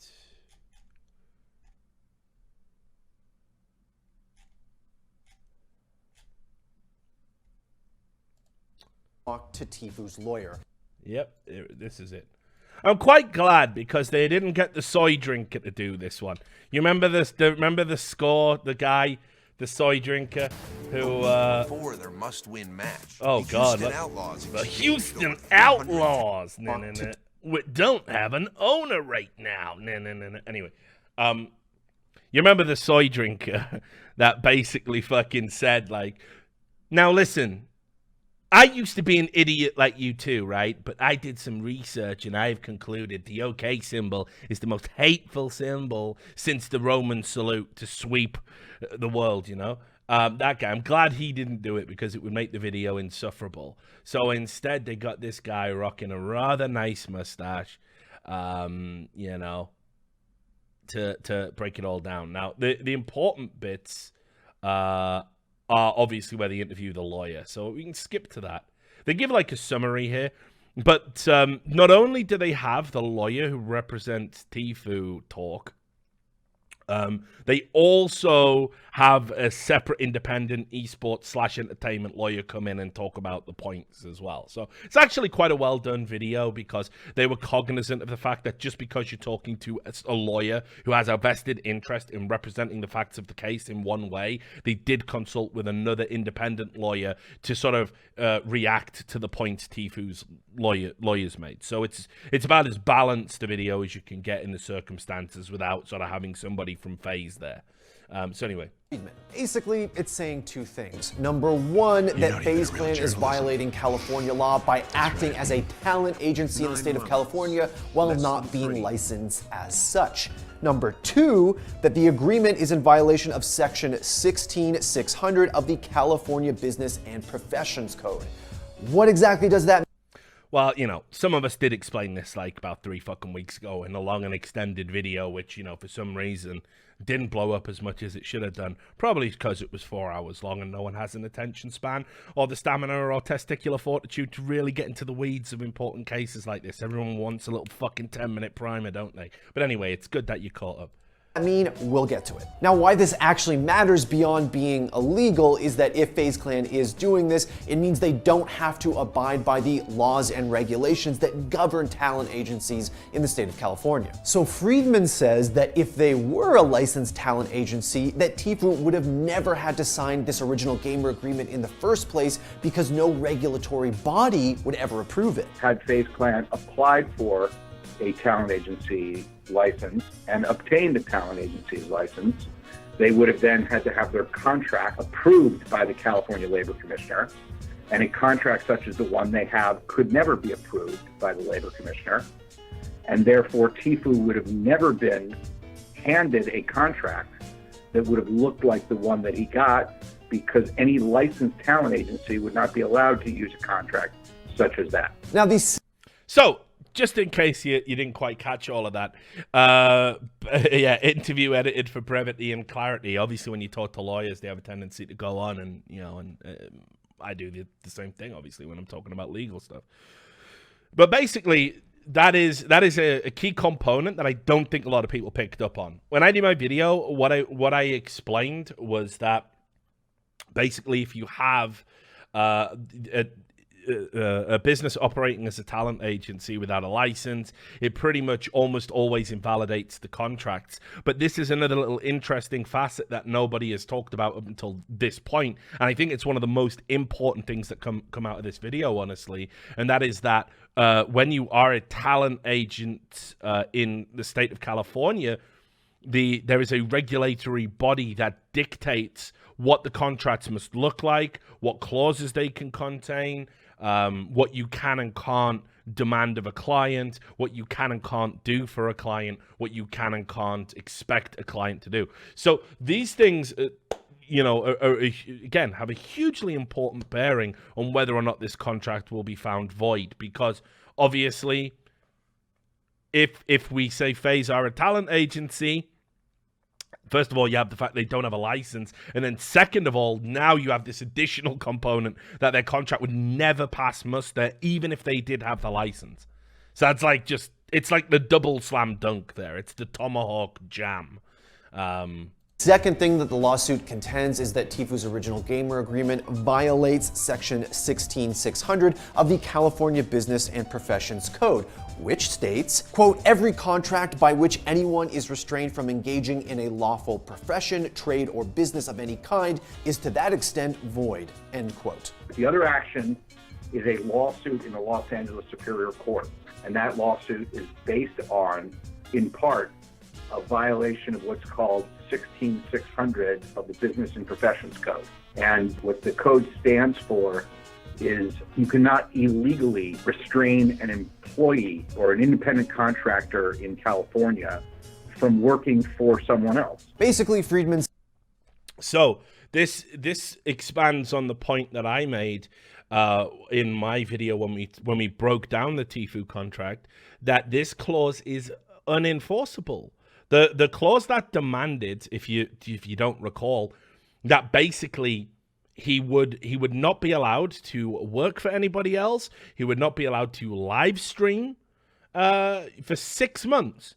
Talk to Tfu's lawyer. Yep, this is it. I'm quite glad because they didn't get the soy drinker to do this one. You remember this? Remember The Score, the guy, the soy drinker who for their must-win match. Oh God, Houston Outlaws. the Houston Outlaws don't have an owner right now. Anyway, you remember the soy drinker that basically fucking said like, now listen, I used to be an idiot like you too, right? But I did some research and I've concluded the OK symbol is the most hateful symbol since the Roman salute to sweep the world, you know? That guy, I'm glad he didn't do it because it would make the video insufferable. So instead, they got this guy rocking a rather nice mustache, to break it all down. Now, the important bits are obviously where they interview the lawyer. So we can skip to that. They give like a summary here. But not only do they have the lawyer who represents Tfu talk, they also have a separate independent esports / entertainment lawyer come in and talk about the points as well. So it's actually quite a well done video because they were cognizant of the fact that just because you're talking to a lawyer who has a vested interest in representing the facts of the case in one way, they did consult with another independent lawyer to sort of react to the points Tfu's lawyers made. So it's about as balanced a video as you can get in the circumstances without sort of having somebody from FaZe there. So anyway. Basically, it's saying two things. Number one, that FaZe Clan is violating California law by acting as a talent agency in the state of California while not being licensed as such. Number two, that the agreement is in violation of Section 16600 of the California Business and Professions Code. What exactly does that mean? Well, you know, some of us did explain this like about 3 fucking weeks ago in a long and extended video, which, you know, for some reason didn't blow up as much as it should have done. Probably because it was 4 hours long and no one has an attention span or the stamina or testicular fortitude to really get into the weeds of important cases like this. Everyone wants a little fucking 10-minute primer, don't they? But anyway, it's good that you caught up. I mean, we'll get to it. Now, why this actually matters beyond being illegal is that if FaZe Clan is doing this, it means they don't have to abide by the laws and regulations that govern talent agencies in the state of California. So Friedman says that if they were a licensed talent agency, that Tfue would have never had to sign this original gamer agreement in the first place because no regulatory body would ever approve it. Had FaZe Clan applied for a talent agency license and obtained a talent agency's license, they would have then had to have their contract approved by the California Labor Commissioner. And a contract such as the one they have could never be approved by the Labor Commissioner. And therefore, Tfue would have never been handed a contract that would have looked like the one that he got, because any licensed talent agency would not be allowed to use a contract such as that. Now, these... So, just in case you didn't quite catch all of that, yeah, interview edited for brevity and clarity. Obviously, when you talk to lawyers, they have a tendency to go on, and you know, and I do the same thing. Obviously, when I'm talking about legal stuff. But basically, that is a key component that I don't think a lot of people picked up on. When I did my video, what I explained was that basically, if you have a business operating as a talent agency without a license, it pretty much almost always invalidates the contracts. But this is another little interesting facet that nobody has talked about up until this point, and I think it's one of the most important things that come out of this video, honestly, and that is that when you are a talent agent in the state of California, there is a regulatory body that dictates what the contracts must look like, what clauses they can contain, what you can and can't demand of a client, what you can and can't do for a client, what you can and can't expect a client to do. So these things, you know, again, have a hugely important bearing on whether or not this contract will be found void, because obviously, if we say FaZe are a talent agency, first of all, you have the fact they don't have a license. And then second of all, now you have this additional component that their contract would never pass muster, even if they did have the license. So it's like it's like the double slam dunk there. It's the tomahawk jam. Second thing that the lawsuit contends is that Tfue's original gamer agreement violates Section 16600 of the California Business and Professions Code, which states, quote, every contract by which anyone is restrained from engaging in a lawful profession, trade, or business of any kind is to that extent void, end quote. The other action is a lawsuit in the Los Angeles Superior Court, and that lawsuit is based on, in part, a violation of what's called 16600 of the Business and Professions Code. And what the code stands for is you cannot illegally restrain an employee or an independent contractor in California from working for someone else. Basically, Friedman. So this expands on the point that I made in my video when we broke down the Tfue contract, that this clause is unenforceable. The clause that demanded, if you don't recall, that basically he would not be allowed to work for anybody else. He would not be allowed to live stream for 6 months.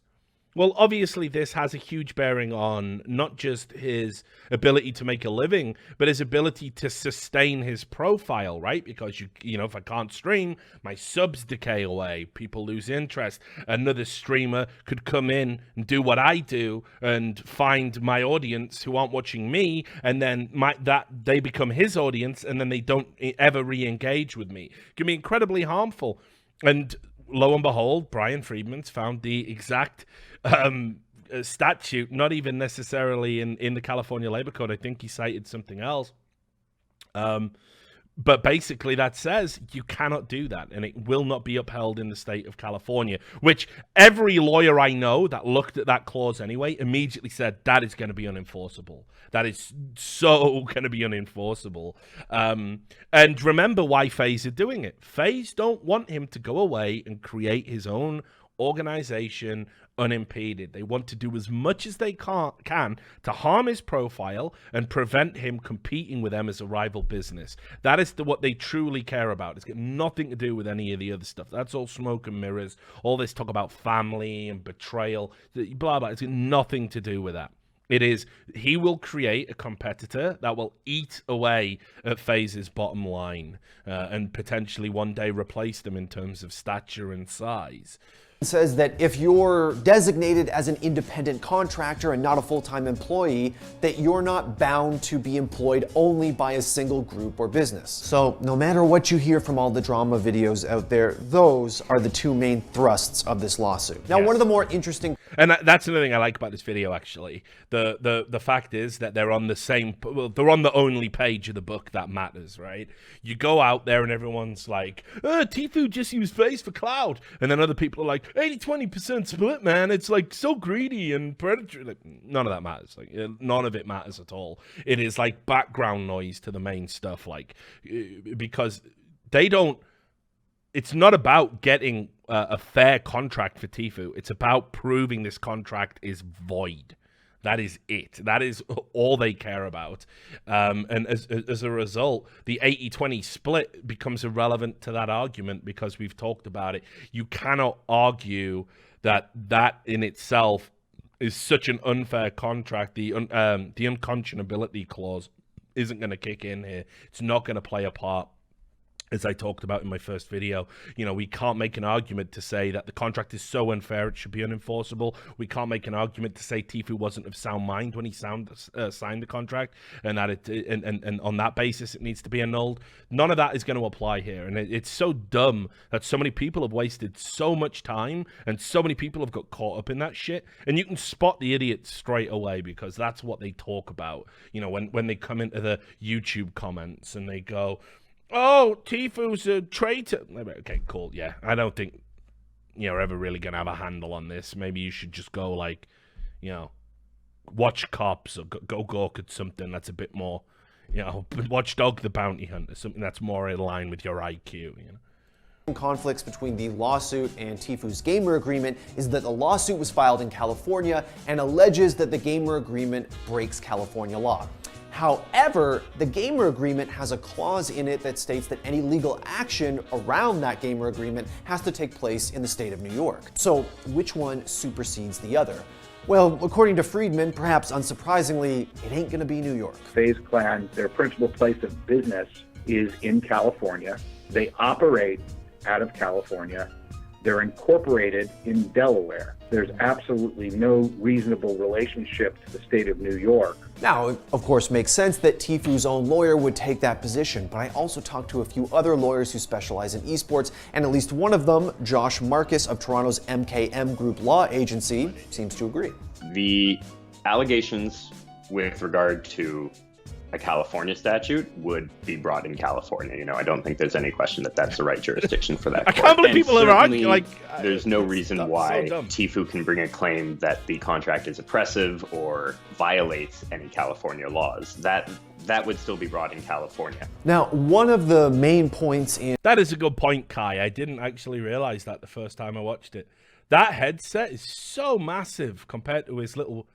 Well, obviously, this has a huge bearing on not just his ability to make a living, but his ability to sustain his profile, right? Because, you know, if I can't stream, my subs decay away. People lose interest. Another streamer could come in and do what I do and find my audience who aren't watching me, and then they become his audience, and then they don't ever re-engage with me. It can be incredibly harmful. And lo and behold, Brian Friedman's found the exact statute, not even necessarily in the California Labor Code. I think he cited something else. But basically that says you cannot do that, and it will not be upheld in the state of California, which every lawyer I know that looked at that clause anyway immediately said that is going to be unenforceable. That is so going to be unenforceable. And remember why FaZe are doing it. FaZe don't want him to go away and create his own organization unimpeded. They want to do as much as they can to harm his profile and prevent him competing with them as a rival business. That is what they truly care about. It's got nothing to do with any of the other stuff. That's all smoke and mirrors. All this talk about family and betrayal, blah, blah. It's got nothing to do with that. It is, he will create a competitor that will eat away at FaZe's bottom line and potentially one day replace them in terms of stature and size. Says that if you're designated as an independent contractor and not a full-time employee, that you're not bound to be employed only by a single group or business. So no matter what you hear from all the drama videos out there, those are the two main thrusts of this lawsuit. Now, one of the more interesting... And that's another thing I like about this video, actually. The fact is that they're on the same... Well, they're on the only page of the book that matters, right? You go out there and everyone's like, Tfue just used FaZe for cloud. And then other people are like, 80-20% split, man. It's like so greedy and predatory. Like, none of that matters. Like, none of it matters at all. It is like background noise to the main stuff. Like, because they don't... It's not about getting a fair contract for Tfue. It's about proving this contract is void. That is it. That is all they care about. And as a result, the 80-20 split becomes irrelevant to that argument because we've talked about it. You cannot argue that in itself is such an unfair contract. The unconscionability clause isn't going to kick in here. It's not going to play a part. As I talked about in my first video, you know, we can't make an argument to say that the contract is so unfair it should be unenforceable. We can't make an argument to say Tfue wasn't of sound mind when he signed the contract, and that and on that basis it needs to be annulled. None of that is going to apply here, and it's so dumb that so many people have wasted so much time, and so many people have got caught up in that shit. And you can spot the idiots straight away because that's what they talk about. You know, when they come into the YouTube comments and they go, oh, Tfue's a traitor. Okay, cool. Yeah, I don't think you're ever really going to have a handle on this. Maybe you should just go, like, you know, watch Cops or go gawk at something that's a bit more, you know, watch Dog the Bounty Hunter, something that's more in line with your IQ, you know. Conflicts between the lawsuit and Tfue's gamer agreement is that the lawsuit was filed in California and alleges that the gamer agreement breaks California law. However, the gamer agreement has a clause in it that states that any legal action around that gamer agreement has to take place in the state of New York. So which one supersedes the other? Well, according to Friedman, perhaps unsurprisingly, it ain't gonna be New York. FaZe Clan, their principal place of business is in California. They operate out of California. They're incorporated in Delaware. There's absolutely no reasonable relationship to the state of New York. Now, it of course makes sense that Tfue's own lawyer would take that position, but I also talked to a few other lawyers who specialize in esports, and at least one of them, Josh Marcus of Toronto's MKM Group Law Agency, seems to agree. The allegations with regard to a California statute would be brought in California. You know, I don't think there's any question that that's the right jurisdiction for that. I can't believe people are arguing like. There's no reason why Tfue can bring a claim that the contract is oppressive or violates any California laws. That would still be brought in California. Now, one of the main points in... That is a good point, Kai. I didn't actually realize that the first time I watched it. That headset is so massive compared to his little...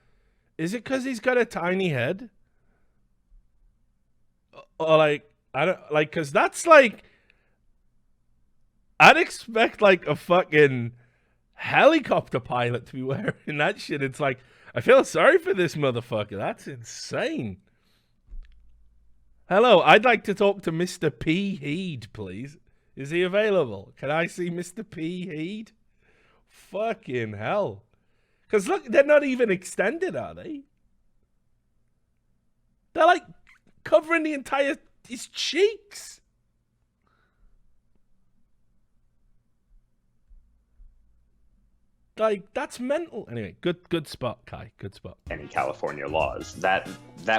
Is it because he's got a tiny head? Or like, I don't like, because that's like, I'd expect like a fucking helicopter pilot to be wearing that shit. It's like, I feel sorry for this motherfucker. That's insane. Hello, I'd like to talk to Mr. P. Heed, please. Is he available? Can I see Mr. P. Heed? Fucking hell. Because look, they're not even extended, are they? They're like covering the entire his cheeks. Like, that's mental. Anyway, good spot, Kai. Good spot. Any California laws. That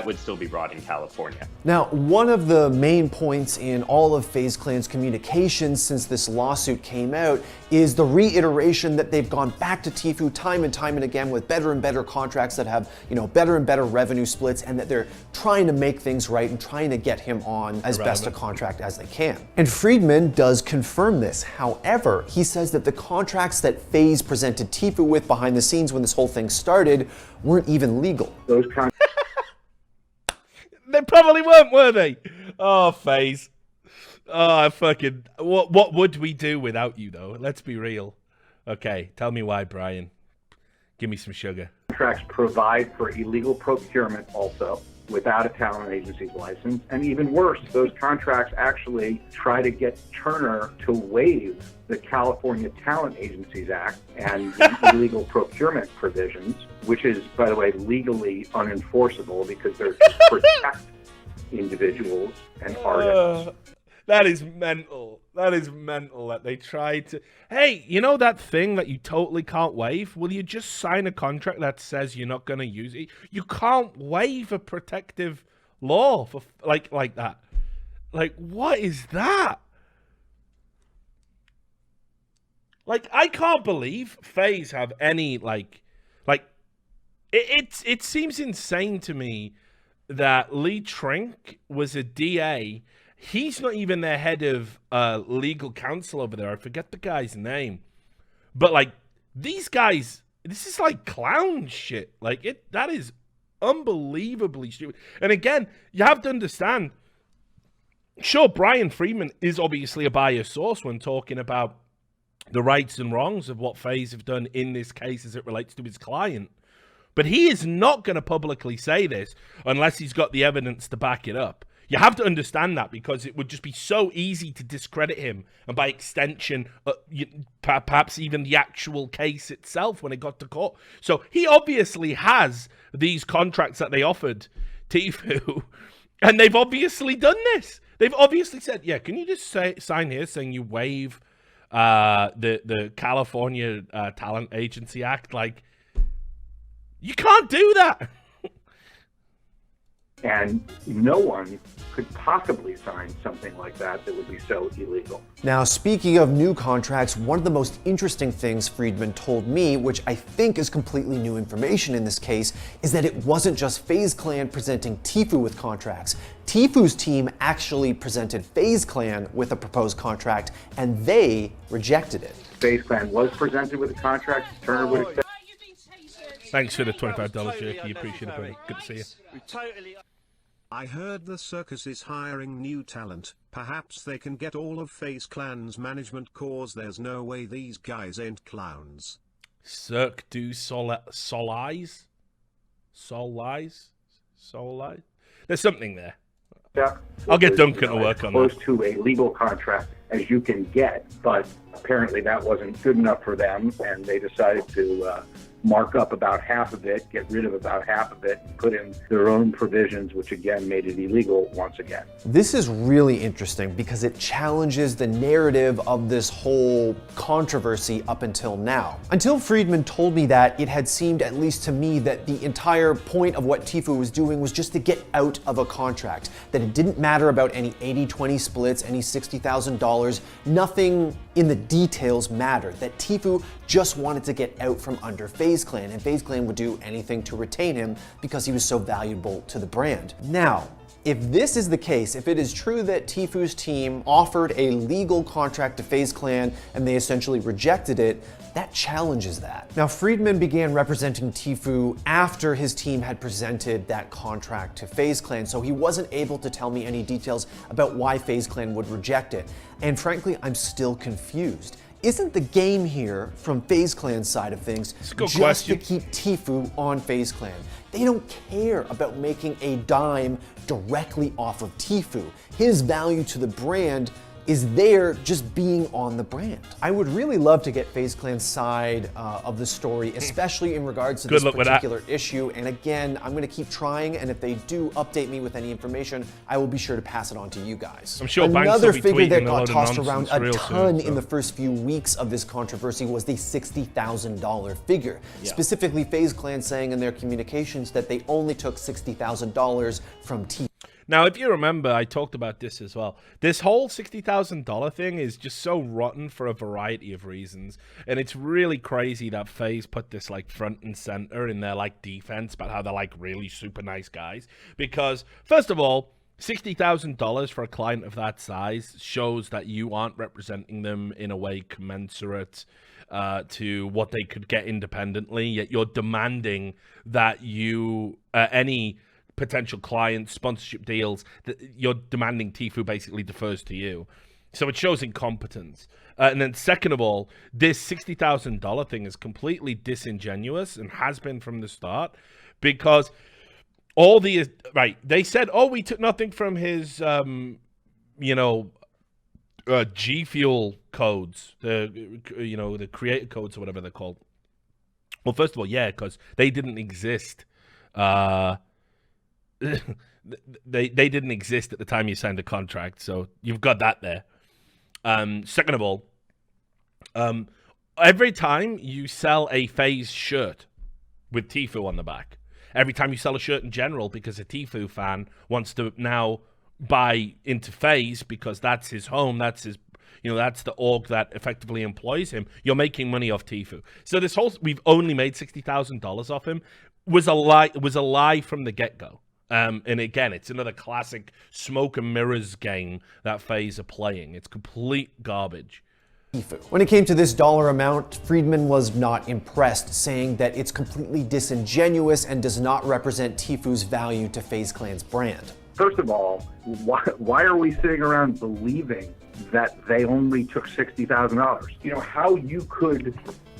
would still be brought in California. Now, one of the main points in all of FaZe Clan's communications since this lawsuit came out is the reiteration that they've gone back to Tfue time and again with better and better contracts that have, better and better revenue splits, and that they're trying to make things right and trying to get him on as best a contract as they can. And Friedman does confirm this. However, he says that the contracts that FaZe presented Tfue with behind the scenes when this whole thing started weren't even legal. Those They probably weren't, were they? Oh, FaZe. Oh, fucking. What would we do without you, though? Let's be real. Okay, tell me why, Brian. Give me some sugar. contracts provide for illegal procurement also without a talent agency's license. And even worse, those contracts actually try to get Turner to waive the California Talent Agencies Act and the illegal procurement provisions, which is, by the way, legally unenforceable because they're to protect individuals and artists. That is mental. That is mental that they tried to... Hey, you know that thing that you totally can't waive? Will you just sign a contract that says you're not going to use it? You can't waive a protective law for like that. Like, what is that? Like, I can't believe FaZe have any, it seems insane to me that Lee Trink was a DA. He's not even their head of legal counsel over there. I forget the guy's name. But, like, these guys, this is like clown shit. Like, that is unbelievably stupid. And again, you have to understand, sure, Brian Friedman is obviously a biased source when talking about the rights and wrongs of what FaZe have done in this case as it relates to his client. But he is not going to publicly say this unless he's got the evidence to back it up. You have to understand that, because it would just be so easy to discredit him, and by extension, perhaps even the actual case itself when it got to court. So he obviously has these contracts that they offered Tfue, and they've obviously done this. They've obviously said, yeah, can you just sign here saying you waive the California Talent Agency Act? Like, you can't do that. And no one could possibly sign something like that that would be so illegal. Now, speaking of new contracts, one of the most interesting things Friedman told me, which I think is completely new information in this case, is that it wasn't just FaZe Clan presenting Tfue with contracts. Tfue's team actually presented FaZe Clan with a proposed contract, and they rejected it. FaZe Clan was presented with a contract. Turner would accept. Thanks for the $25 jerky. Appreciate it, buddy. Good to see you. I heard the circus is hiring new talent. Perhaps they can get all of FaZe Clan's management, cause there's no way these guys ain't clowns. Cirque du Soleil? There's something there. Yeah, I'll get Duncan to work on that. Close to a legal contract as you can get, but apparently that wasn't good enough for them, and they decided to mark up about half of it, get rid of about half of it, and put in their own provisions, which again made it illegal once again. This is really interesting because it challenges the narrative of this whole controversy up until now. Until Friedman told me that, it had seemed, at least to me, that the entire point of what Tfue was doing was just to get out of a contract, that it didn't matter about any 80-20 splits, any $60,000, nothing in the details mattered, that Tfue just wanted to get out from under FaZe Clan, and FaZe Clan would do anything to retain him because he was so valuable to the brand. Now, if this is the case, if it is true that Tfue's team offered a legal contract to FaZe Clan and they essentially rejected it, that challenges that. Now, Friedman began representing Tfue after his team had presented that contract to FaZe Clan, so he wasn't able to tell me any details about why FaZe Clan would reject it. And frankly, I'm still confused. Isn't the game here, from FaZe Clan's side of things, just to keep Tfue on FaZe Clan? They don't care about making a dime directly off of Tfue. His value to the brand is there just being on the brand. I would really love to get FaZe Clan's side of the story, especially in regards to this particular issue. And again, I'm going to keep trying, and if they do update me with any information, I will be sure to pass it on to you guys. I'm sure another Banks will be figure that tweeting got a tossed load of around nonsense a real ton soon, in the first few weeks of this controversy was the $60,000 figure. Specifically, FaZe Clan saying in their communications that they only took $60,000 from T. Now, if you remember, I talked about this as well. This whole $60,000 thing is just so rotten for a variety of reasons. And it's really crazy that FaZe put this like front and center in their like defense about how they're like really super nice guys. Because, first of all, $60,000 for a client of that size shows that you aren't representing them in a way commensurate to what they could get independently. Yet you're demanding that you, any potential clients, sponsorship deals, that you're demanding Tfue basically defers to you. So it shows incompetence. And then second of all, this $60,000 thing is completely disingenuous and has been from the start, because all the, they said, oh, we took nothing from his, G Fuel codes, the creator codes or whatever they're called. Well, first of all, yeah, because they didn't exist. They didn't exist at the time you signed the contract, so you've got that there. Second of all, every time you sell a FaZe shirt with Tfue on the back, every time you sell a shirt in general because a Tfue fan wants to now buy into FaZe because that's his home, that's his, that's the org that effectively employs him, you're making money off Tfue. So this whole, we've only made $60,000 off him, was a lie from the get-go. And again, it's another classic smoke and mirrors game that FaZe are playing. It's complete garbage. When it came to this dollar amount, Friedman was not impressed, saying that it's completely disingenuous and does not represent Tfue's value to FaZe Clan's brand. First of all, why are we sitting around believing that they only took $60,000? How you could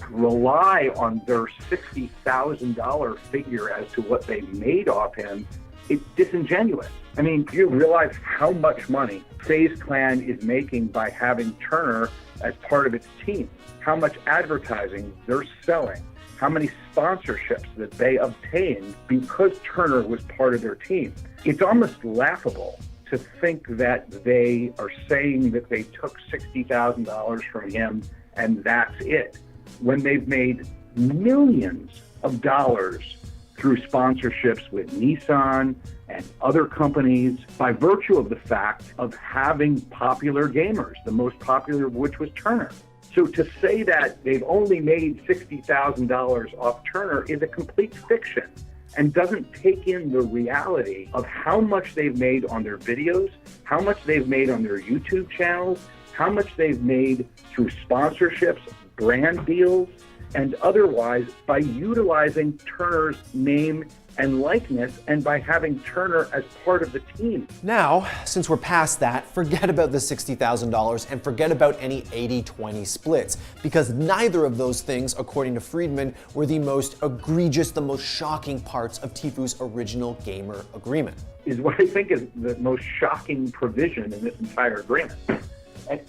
rely on their $60,000 figure as to what they made off him, it's disingenuous. I mean, do you realize how much money FaZe Clan is making by having Turner as part of its team? How much advertising they're selling? How many sponsorships that they obtained because Turner was part of their team? It's almost laughable to think that they are saying that they took $60,000 from him and that's it, when they've made millions of dollars through sponsorships with Nissan and other companies by virtue of the fact of having popular gamers, the most popular of which was Turner. So to say that they've only made $60,000 off Turner is a complete fiction and doesn't take in the reality of how much they've made on their videos, how much they've made on their YouTube channels, how much they've made through sponsorships, brand deals, and otherwise by utilizing Turner's name and likeness and by having Turner as part of the team. Now, since we're past that, forget about the $60,000 and forget about any 80-20 splits, because neither of those things, according to Friedman, were the most egregious, the most shocking parts of Tfue's original gamer agreement. Is what I think is the most shocking provision in this entire agreement.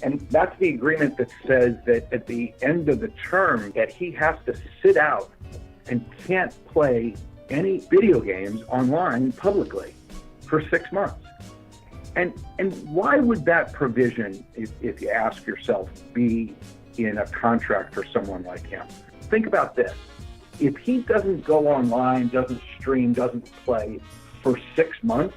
And that's the agreement that says that at the end of the term that he has to sit out and can't play any video games online publicly for 6 months. And why would that provision, if you ask yourself, be in a contract for someone like him? Think about this. If he doesn't go online, doesn't stream, doesn't play for 6 months,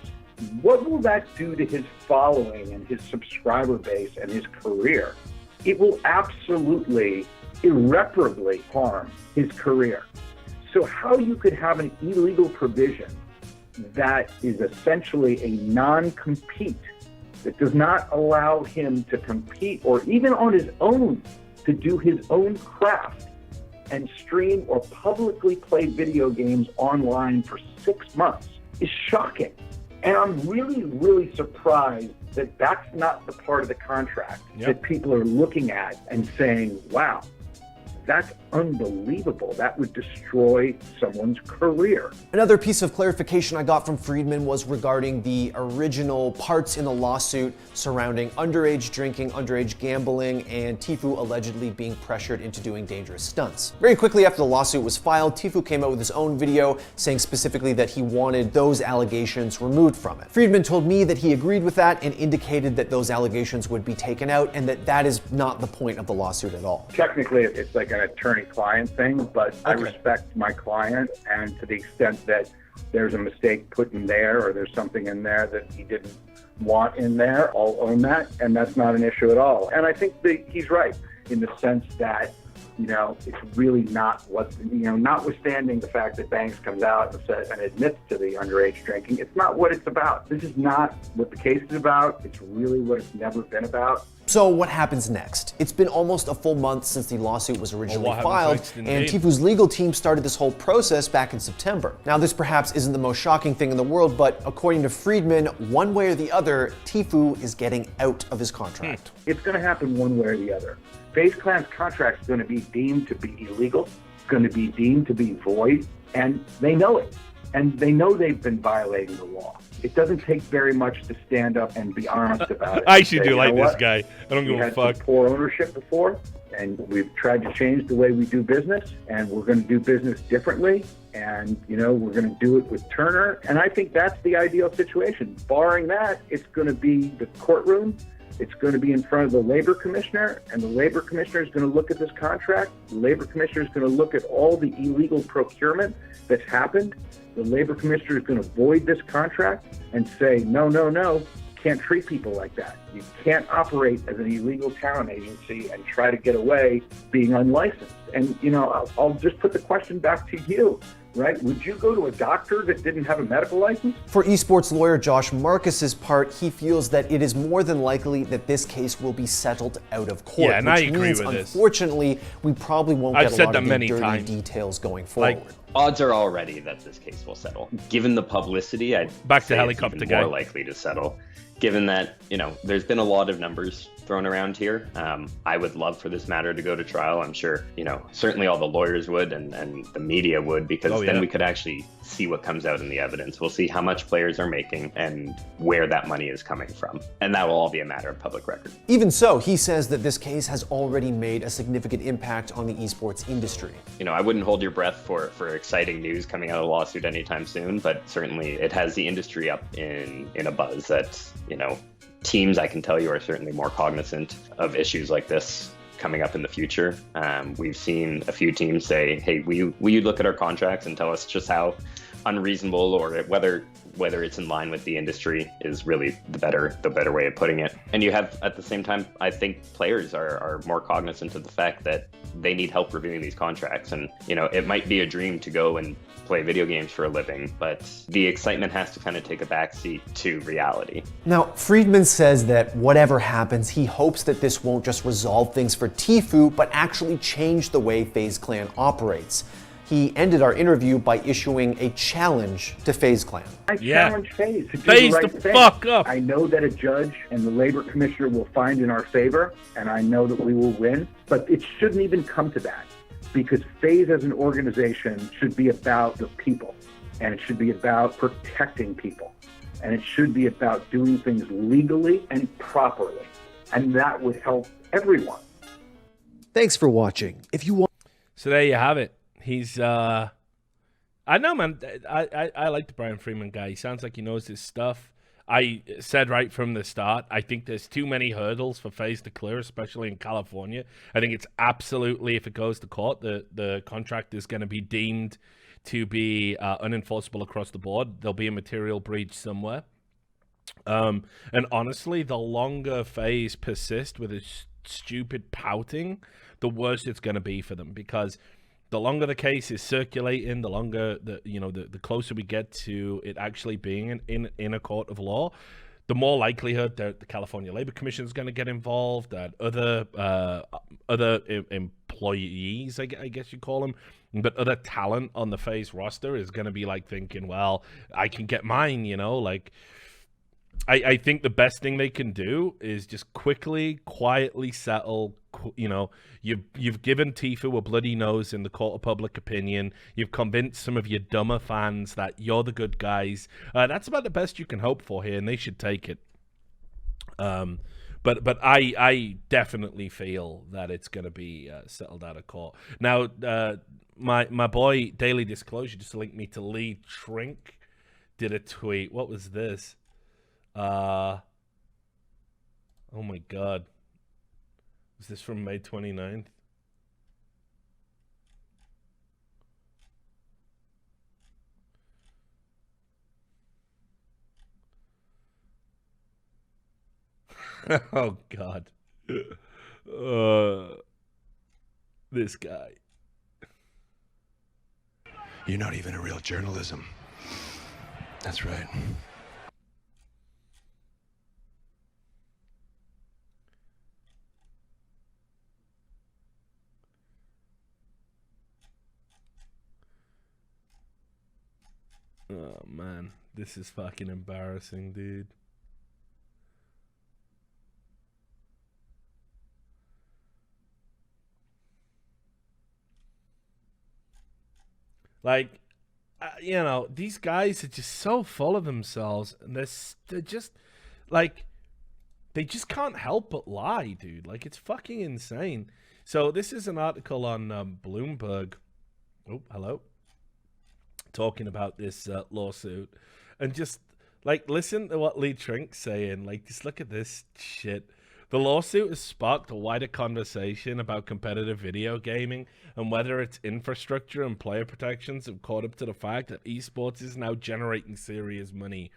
what will that do to his following and his subscriber base and his career? It will absolutely, irreparably harm his career. So how you could have an illegal provision that is essentially a non-compete, that does not allow him to compete or even on his own to do his own craft and stream or publicly play video games online for 6 months is shocking. And I'm really, really surprised that that's not the part of the contract that people are looking at and saying, wow, That's unbelievable. That would destroy someone's career. Another piece of clarification I got from Friedman was regarding the original parts in the lawsuit surrounding underage drinking, underage gambling, and Tfue allegedly being pressured into doing dangerous stunts. Very quickly after the lawsuit was filed, Tfue came out with his own video saying specifically that he wanted those allegations removed from it. Friedman told me that he agreed with that and indicated that those allegations would be taken out and that that is not the point of the lawsuit at all. Technically, it's like an attorney-client thing, but I respect my client, and to the extent that there's a mistake put in there or there's something in there that he didn't want in there, I'll own that, and that's not an issue at all. And I think that he's right in the sense that, you know, it's really not what, you know, notwithstanding the fact that Banks comes out and says and admits to the underage drinking, it's not what it's about. This is not what the case is about. It's really what it's never been about. So what happens next? It's been almost a full month since the lawsuit was originally filed, and Tfue's legal team started this whole process back in September. Now, this perhaps isn't the most shocking thing in the world, but according to Friedman, one way or the other, Tfue is getting out of his contract. It's going to happen one way or the other. FaZe Clan's contract is going to be deemed to be illegal, it's going to be deemed to be void, and they know it. And they know they've been violating the law. It doesn't take very much to stand up and be honest about it. I actually do like this guy. I don't give a fuck. We had poor ownership before, and we've tried to change the way we do business, and we're going to do business differently. And, you know, we're going to do it with Turner. And I think that's the ideal situation. Barring that, it's going to be the courtroom. It's going to be in front of the labor commissioner, and the labor commissioner is going to look at this contract. The labor commissioner is going to look at all the illegal procurement that's happened. The labor commissioner is going to void this contract and say, no, no, no, can't treat people like that. You can't operate as an illegal talent agency and try to get away being unlicensed. And, you know, I'll just put the question back to you, right? Would you go to a doctor that didn't have a medical license? For esports lawyer Josh Marcus's part, he feels that it is more than likely that this case will be settled out of court. Yeah, and I agree with this. Unfortunately, we probably won't get a lot of the dirty details going forward. Odds are already that this case will settle. Given the publicity, I'd say it's even more likely to settle. Given that, you know, there's been a lot of numbers thrown around here. I would love for this matter to go to trial. I'm sure, you know, certainly all the lawyers would and the media would, because then we could actually see what comes out in the evidence. We'll see how much players are making and where that money is coming from. And that will all be a matter of public record. Even so, he says that this case has already made a significant impact on the esports industry. You know, I wouldn't hold your breath for exciting news coming out of the lawsuit anytime soon, but certainly it has the industry up in a buzz that, you know, teams, I can tell you, are certainly more cognizant of issues like this coming up in the future. We've seen a few teams say, hey, will you look at our contracts and tell us just how unreasonable or whether it's in line with the industry is really the better way of putting it. And you have, at the same time, I think players are more cognizant of the fact that they need help reviewing these contracts. And, you know, it might be a dream to go and play video games for a living, but the excitement has to kind of take a backseat to reality. Now, Friedman says that whatever happens, he hopes that this won't just resolve things for Tfue, but actually change the way FaZe Clan operates. He ended our interview by issuing a challenge to FaZe Clan. I challenge FaZe to do FaZe the right the thing. fuck up. I know that a judge and the labor commissioner will find in our favor, and I know that we will win, but it shouldn't even come to that, because FaZe as an organization should be about the people, and it should be about protecting people, and it should be about doing things legally and properly, and that would help everyone. Thanks for watching. If you want, so there you have it. He's I know, man. I like the Brian Freeman guy. He sounds like he knows his stuff. I said right from the start, I think there's too many hurdles for FaZe to clear, especially in California. I think it's absolutely, if it goes to court, the contract is going to be deemed to be unenforceable across the board. There'll be a material breach somewhere. And honestly, the longer FaZe persist with his stupid pouting, the worse it's going to be for them, because the longer the case is circulating, the longer the closer we get to it actually being in a court of law, the more likelihood that the California Labor Commission is going to get involved, that other employees, I guess you call them, but other talent on the FaZe roster is going to be like thinking, well, I can get mine, you know, like. I think the best thing they can do is just quietly settle, you know, you've given Tifu a bloody nose in the court of public opinion. You've convinced some of your dumber fans that you're the good guys. That's about the best you can hope for here, and they should take it. But I definitely feel that it's going to be settled out of court. Now, my boy Daily Disclosure just linked me to Lee Trink. Did a tweet. What was this? Oh my God. Was this from May 29th? Oh God. This guy. You're not even a real journalism. That's right. Oh man, this is fucking embarrassing, dude. Like, you know, these guys are just so full of themselves, and they're just like, they just can't help but lie, dude. Like, it's fucking insane. So this is an article on Bloomberg. Oh, hello. Talking about this lawsuit, and just like listen to what Lee Trink's saying. Like, just look at this shit. The lawsuit has sparked a wider conversation about competitive video gaming and whether its infrastructure and player protections have caught up to the fact that esports is now generating serious money.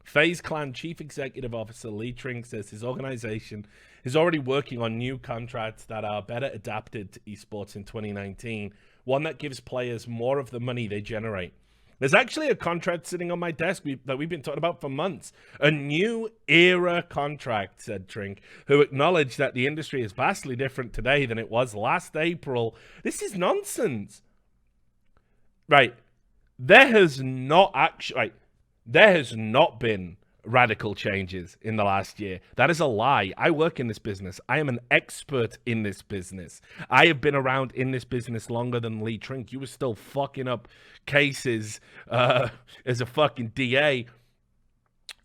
FaZe Clan Chief Executive Officer Lee Trink says his organization is already working on new contracts that are better adapted to esports in 2019, one that gives players more of the money they generate. There's actually a contract sitting on my desk that we've been talking about for months. A new era contract, said Trink, who acknowledged that the industry is vastly different today than it was last April. This is nonsense. Right. There has not been radical changes in the last year. That is a lie. I work in this business. I am an expert in this business. I have been around in this business longer than Lee Trink. You were still fucking up cases as a fucking DA,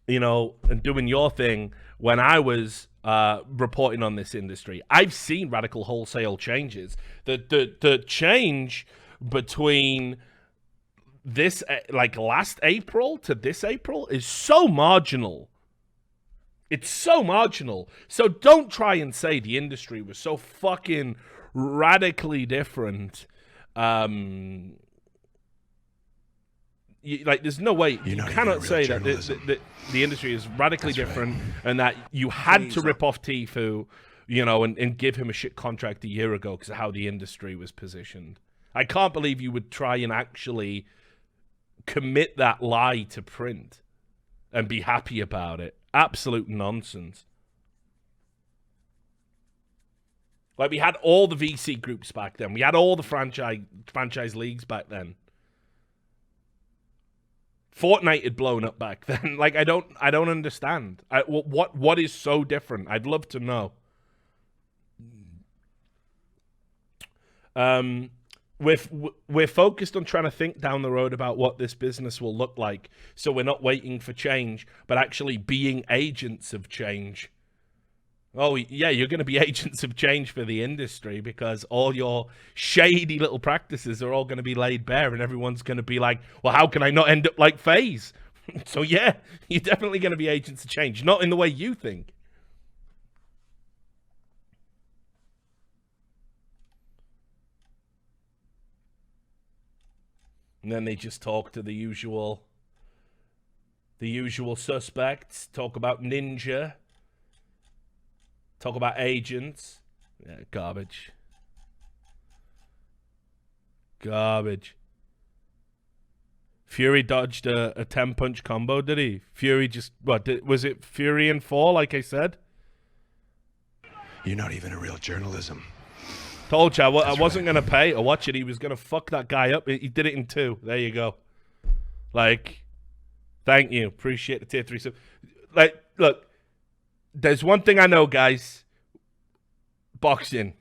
you know, and doing your thing when I was reporting on this industry. I've seen radical wholesale changes. The change between this, like last April to this April, is so marginal. It's so marginal. So don't try and say the industry was so fucking radically different. There's no way you cannot say that the industry is radically different, and that you had to rip off Tifu, you know, and give him a shit contract a year ago because of how the industry was positioned. I can't believe you would try and actually commit that lie to print and be happy about it. Absolute nonsense. Like, we had all the VC groups back then. We had all the franchise leagues back then. Fortnite had blown up back then. Like, I don't understand. What is so different? I'd love to know. We're focused on trying to think down the road about what this business will look like, so we're not waiting for change, but actually being agents of change. Oh, yeah, you're going to be agents of change for the industry, because all your shady little practices are all going to be laid bare, and everyone's going to be like, well, how can I not end up like FaZe? So, yeah, you're definitely going to be agents of change, not in the way you think. And then they just talk to the usual suspects, talk about Ninja, talk about agents. Yeah, garbage. Garbage. Fury dodged a 10-punch combo, did he? Fury just, was it Fury in 4, like I said? You're not even a real journalism. Told you, I wasn't going to pay or watch it. He was going to fuck that guy up. He did it in 2. There you go. Like, thank you. Appreciate the tier 3. So, like, look, there's one thing I know, guys. Boxing.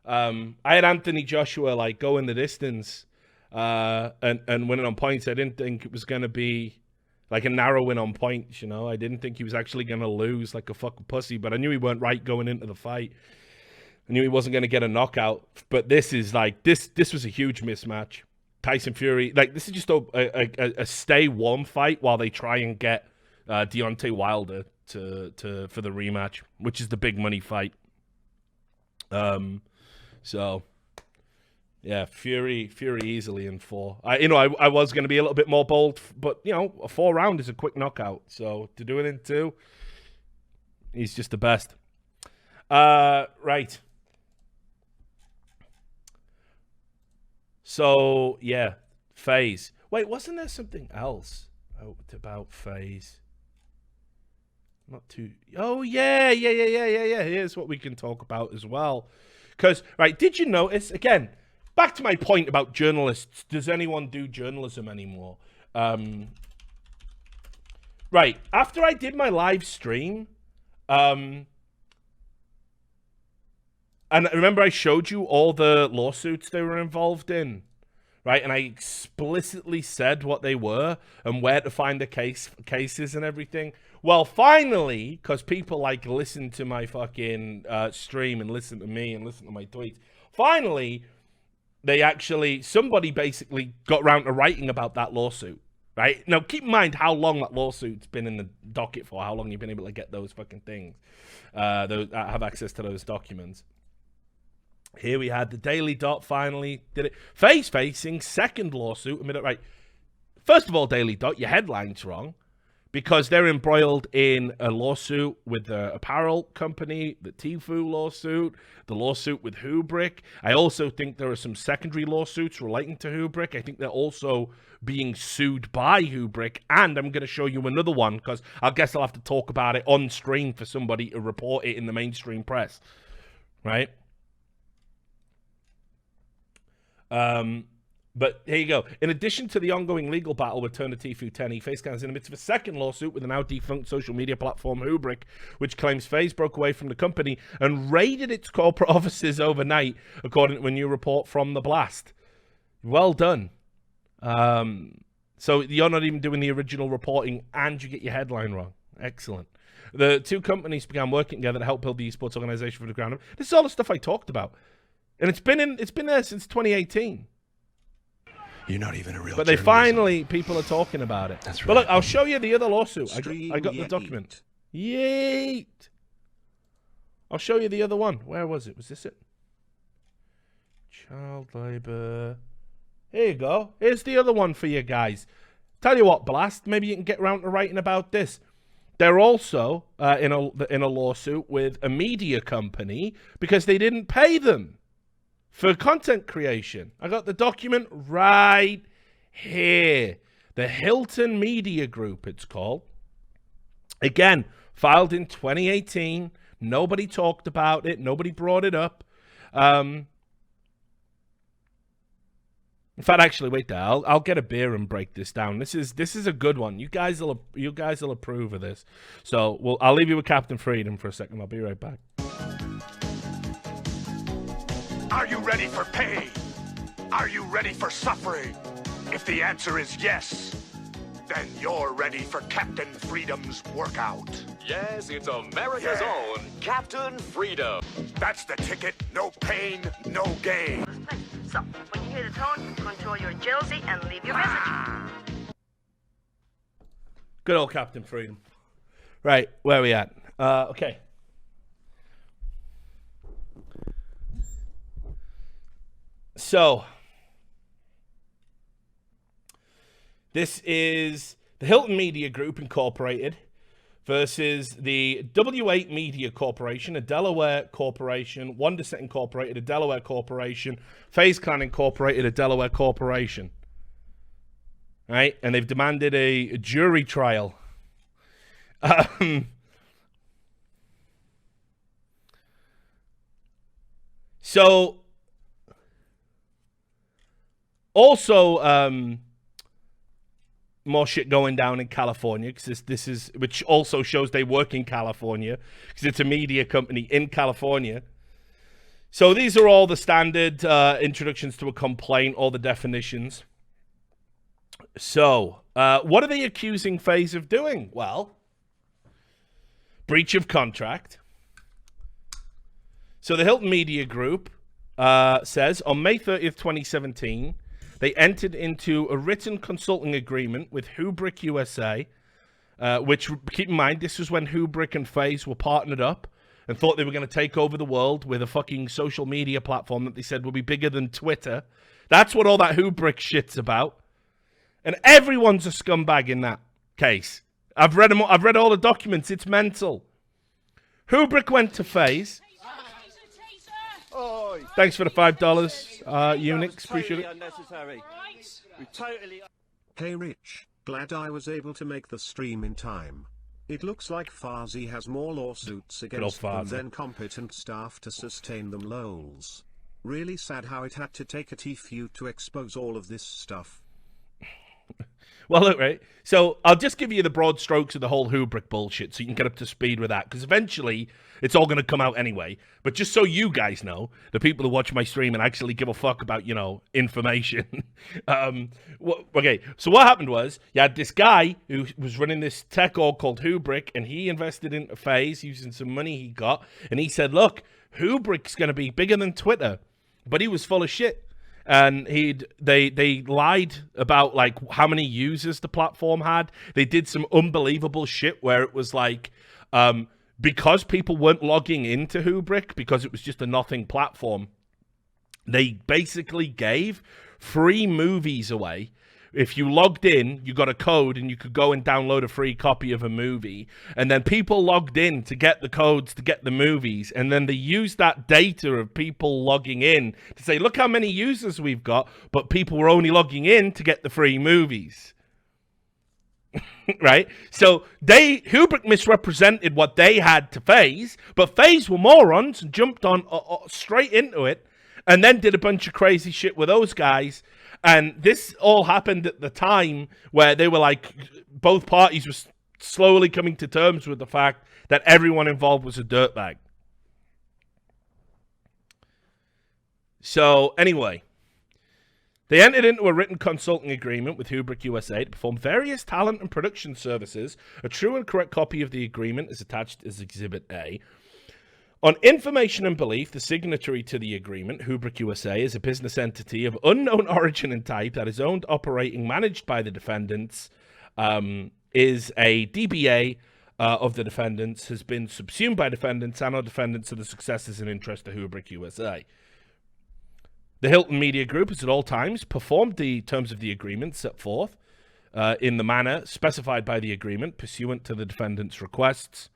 I had Anthony Joshua like going the distance and winning on points. I didn't think it was going to be like a narrow win on points, you know. I didn't think he was actually going to lose like a fucking pussy, but I knew he weren't right going into the fight. I knew he wasn't going to get a knockout, but this is like, this was a huge mismatch. Tyson Fury, like, this is just a stay warm fight while they try and get Deontay Wilder for the rematch, which is the big money fight. So yeah, Fury easily in 4. I was going to be a little bit more bold, but you know, a 4 round is a quick knockout. So to do it in 2, he's just the best. Right. So yeah, FaZe. Wait, wasn't there something else about FaZe? Not too. Oh yeah. Here's what we can talk about as well. Because right, did you notice again? Back to my point about journalists. Does anyone do journalism anymore? Right. After I did my live stream, and remember I showed you all the lawsuits they were involved in, right? And I explicitly said what they were and where to find the cases and everything. Well, finally, because people like listen to my fucking stream and listen to me and listen to my tweets, finally, somebody basically got around to writing about that lawsuit, right? Now, keep in mind how long that lawsuit's been in the docket for, how long you've been able to get those fucking things, have access to those documents. Here we had the Daily Dot finally did it. FaZe facing second lawsuit. Right. First of all, Daily Dot, your headline's wrong because they're embroiled in a lawsuit with the apparel company, the Tfue lawsuit, the lawsuit with Hubrick. I also think there are some secondary lawsuits relating to Hubrick. I think they're also being sued by Hubrick. And I'm going to show you another one because I guess I'll have to talk about it on screen for somebody to report it in the mainstream press. Right? But here you go. In addition to the ongoing legal battle with Turner Tfue 10, FaZe is in the midst of a second lawsuit with the now defunct social media platform Hubrick, which claims FaZe broke away from the company and raided its corporate offices overnight, according to a new report from The Blast. Well done. So you're not even doing the original reporting and you get your headline wrong. Excellent. The two companies began working together to help build the esports organization from the ground up. This is all the stuff I talked about. And it's been there since 2018. You're not even a real But they finally, people are talking about it. That's right. But look, I'll show you the other lawsuit. I got the document. Yeet. I'll show you the other one. Where was it? Was this it? Child labor. Here you go. Here's the other one for you guys. Tell you what, Blast, maybe you can get around to writing about this. They're also in a lawsuit with a media company because they didn't pay them for content creation. I got the document right here. The Hilton Media Group, it's called. Again, filed in 2018. Nobody talked about it. Nobody brought it up. In fact, actually, wait there. I'll get a beer and break this down. This is a good one. You guys will approve of this. So I'll leave you with Captain Freedom for a second. I'll be right back. Are you ready for pain? Are you ready for suffering? If the answer is yes, then you're ready for Captain Freedom's workout. Yes, it's America's own Captain Freedom. That's the ticket. No pain, no gain. So, when you hear the tone, control your jealousy and leave your message. Good old Captain Freedom. Right, where are we at? Okay. So, this is the Hilton Media Group Incorporated versus the W8 Media Corporation, a Delaware corporation, Wonderset Incorporated, a Delaware corporation, FaZe Clan Incorporated, a Delaware corporation. Right? And they've demanded a jury trial. So, also, more shit going down in California because this is, which also shows they work in California because it's a media company in California. So these are all the standard introductions to a complaint, all the definitions. So, what are they accusing FaZe of doing? Well, breach of contract. So the Hilton Media Group says on May 30th, 2017, they entered into a written consulting agreement with Hubrick USA, which, keep in mind, this was when Hubrick and FaZe were partnered up and thought they were going to take over the world with a fucking social media platform that they said would be bigger than Twitter. That's what all that Hubrick shit's about. And everyone's a scumbag in that case. I've read them. I've read all the documents. It's mental. Hubrick went to FaZe. Thanks for the $5, Unix. Appreciate it. Unnecessary. We totally. Hey Rich, glad I was able to make the stream in time. It looks like FaZe has more lawsuits against them than competent staff to sustain them, lols. Really sad how it had to take a T-feud to expose all of this stuff. Well, look, right, so I'll just give you the broad strokes of the whole Hubrick bullshit so you can get up to speed with that, because eventually it's all going to come out anyway. But just so you guys know, the people who watch my stream and actually give a fuck about, you know, information. Okay, so what happened was, you had this guy who was running this tech org called Hubrick, and he invested into FaZe using some money he got, and he said, look, Hubrick's going to be bigger than Twitter, but he was full of shit. And they lied about like how many users the platform had. They did some unbelievable shit where it was like because people weren't logging into Hubrick because it was just a nothing platform, they basically gave free movies away. If you logged in, you got a code and you could go and download a free copy of a movie. And then people logged in to get the codes to get the movies. And then they used that data of people logging in to say, look how many users we've got. But people were only logging in to get the free movies. Right? So Hubrick misrepresented what they had to FaZe. But FaZe were morons and jumped on straight into it. And then did a bunch of crazy shit with those guys. And this all happened at the time where they were like, both parties were slowly coming to terms with the fact that everyone involved was a dirtbag. So anyway, they entered into a written consulting agreement with Hubrick USA to perform various talent and production services. A true and correct copy of the agreement is attached as Exhibit A. On information and belief, the signatory to the agreement, Hubrick USA, is a business entity of unknown origin and type that is owned, operating, managed by the defendants, is a DBA of the defendants, has been subsumed by defendants and or defendants of the successors and interest of Hubrick USA. The Hilton Media Group has at all times performed the terms of the agreement set forth in the manner specified by the agreement, pursuant to the defendants' requests.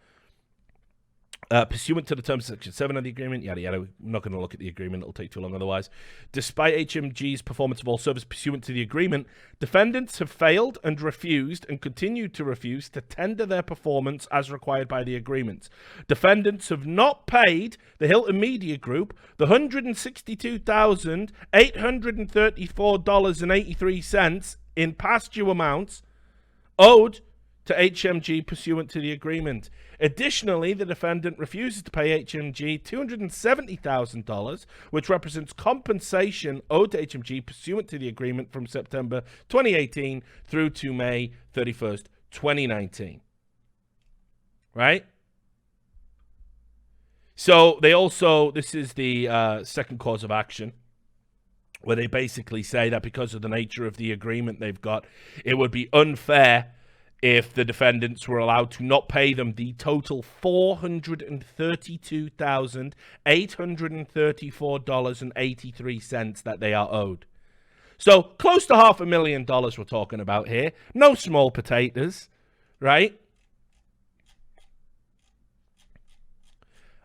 Pursuant to the terms of Section 7 of the agreement, yada yada. We're not going to look at the agreement, it'll take too long otherwise. Despite HMG's performance of all service pursuant to the agreement, defendants have failed and refused and continued to refuse to tender their performance as required by the agreement. Defendants have not paid the Hilton Media Group the $162,834.83 in past due amounts owed to HMG pursuant to the agreement. Additionally, the defendant refuses to pay HMG $270,000, which represents compensation owed to HMG pursuant to the agreement from September 2018 through to May 31st, 2019. Right? So they also, this is the second cause of action, where they basically say that because of the nature of the agreement they've got, it would be unfair if the defendants were allowed to not pay them the total $432,834.83 that they are owed. So close to $500,000 we're talking about here. No small potatoes, right?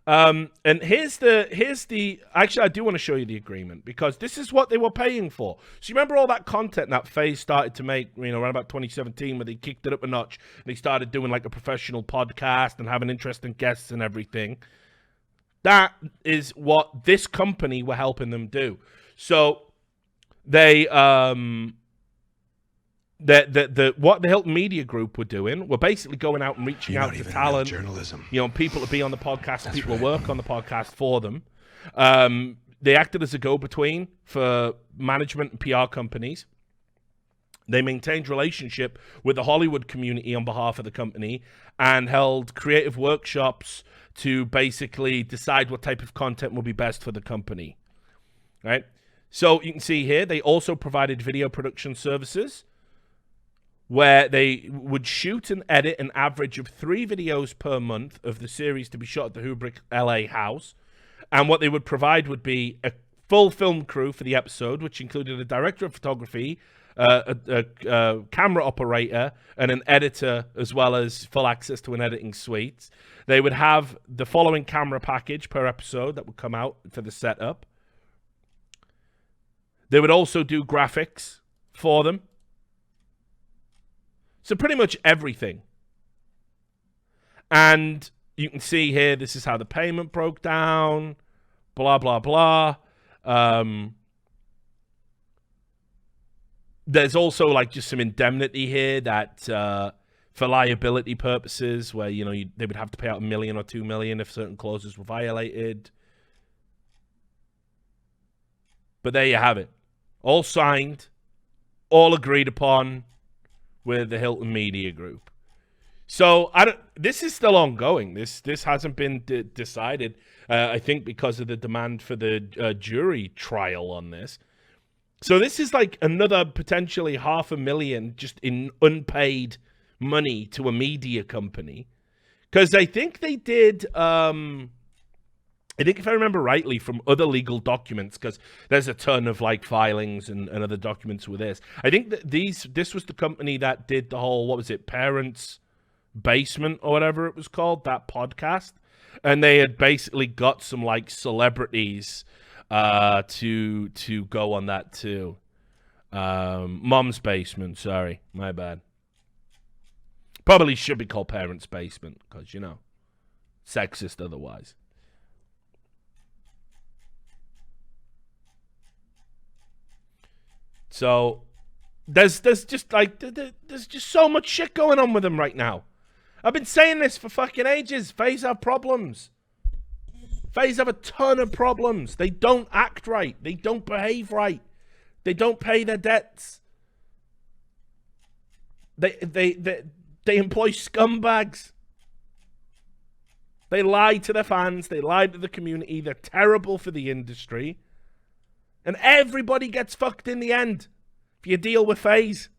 And here's the actually I do want to show you the agreement because this is what they were paying for. So you remember all that content that FaZe started to make, you know, around about 2017 where they kicked it up a notch and they started doing like a professional podcast and having interesting guests and everything. That is what this company were helping them do. So they what the Hilton Media Group were doing were basically going out and reaching out to talent, journalism. You know, people to be on the podcast, people to work on the podcast for them. They acted as a go-between for management and PR companies. They maintained relationship with the Hollywood community on behalf of the company and held creative workshops to basically decide what type of content will be best for the company, right? So you can see here, they also provided video production services where they would shoot and edit an average of 3 videos per month of the series to be shot at the Kubrick LA house. And what they would provide would be a full film crew for the episode, which included a director of photography, a camera operator, and an editor, as well as full access to an editing suite. They would have the following camera package per episode that would come out for the setup. They would also do graphics for them. So pretty much everything. And you can see here, this is how the payment broke down, blah, blah, blah. There's also like just some indemnity here that for liability purposes where, you know, they would have to pay out $1 million or $2 million if certain clauses were violated. But there you have it. All signed, all agreed upon with the Hilton Media Group. So this is still ongoing. This hasn't been decided. I think because of the demand for the jury trial on this. So this is like another potentially $500,000 just in unpaid money to a media company. Because I think they did, I think if I remember rightly from other legal documents, because there's a ton of like filings and other documents with this. I think that this was the company that did the whole, what was it, Parents Basement or whatever it was called, that podcast. And they had basically got some like celebrities to go on that too. Mom's Basement, sorry, my bad. Probably should be called Parents Basement because, you know, sexist otherwise. So there's just like there's just so much shit going on with them right now. I've been saying this for fucking ages. FaZe have problems. FaZe have a ton of problems. They don't act right. They don't behave right. They don't pay their debts. They employ scumbags. They lie to their fans. They lie to the community. They're terrible for the industry. And everybody gets fucked in the end if you deal with FaZe.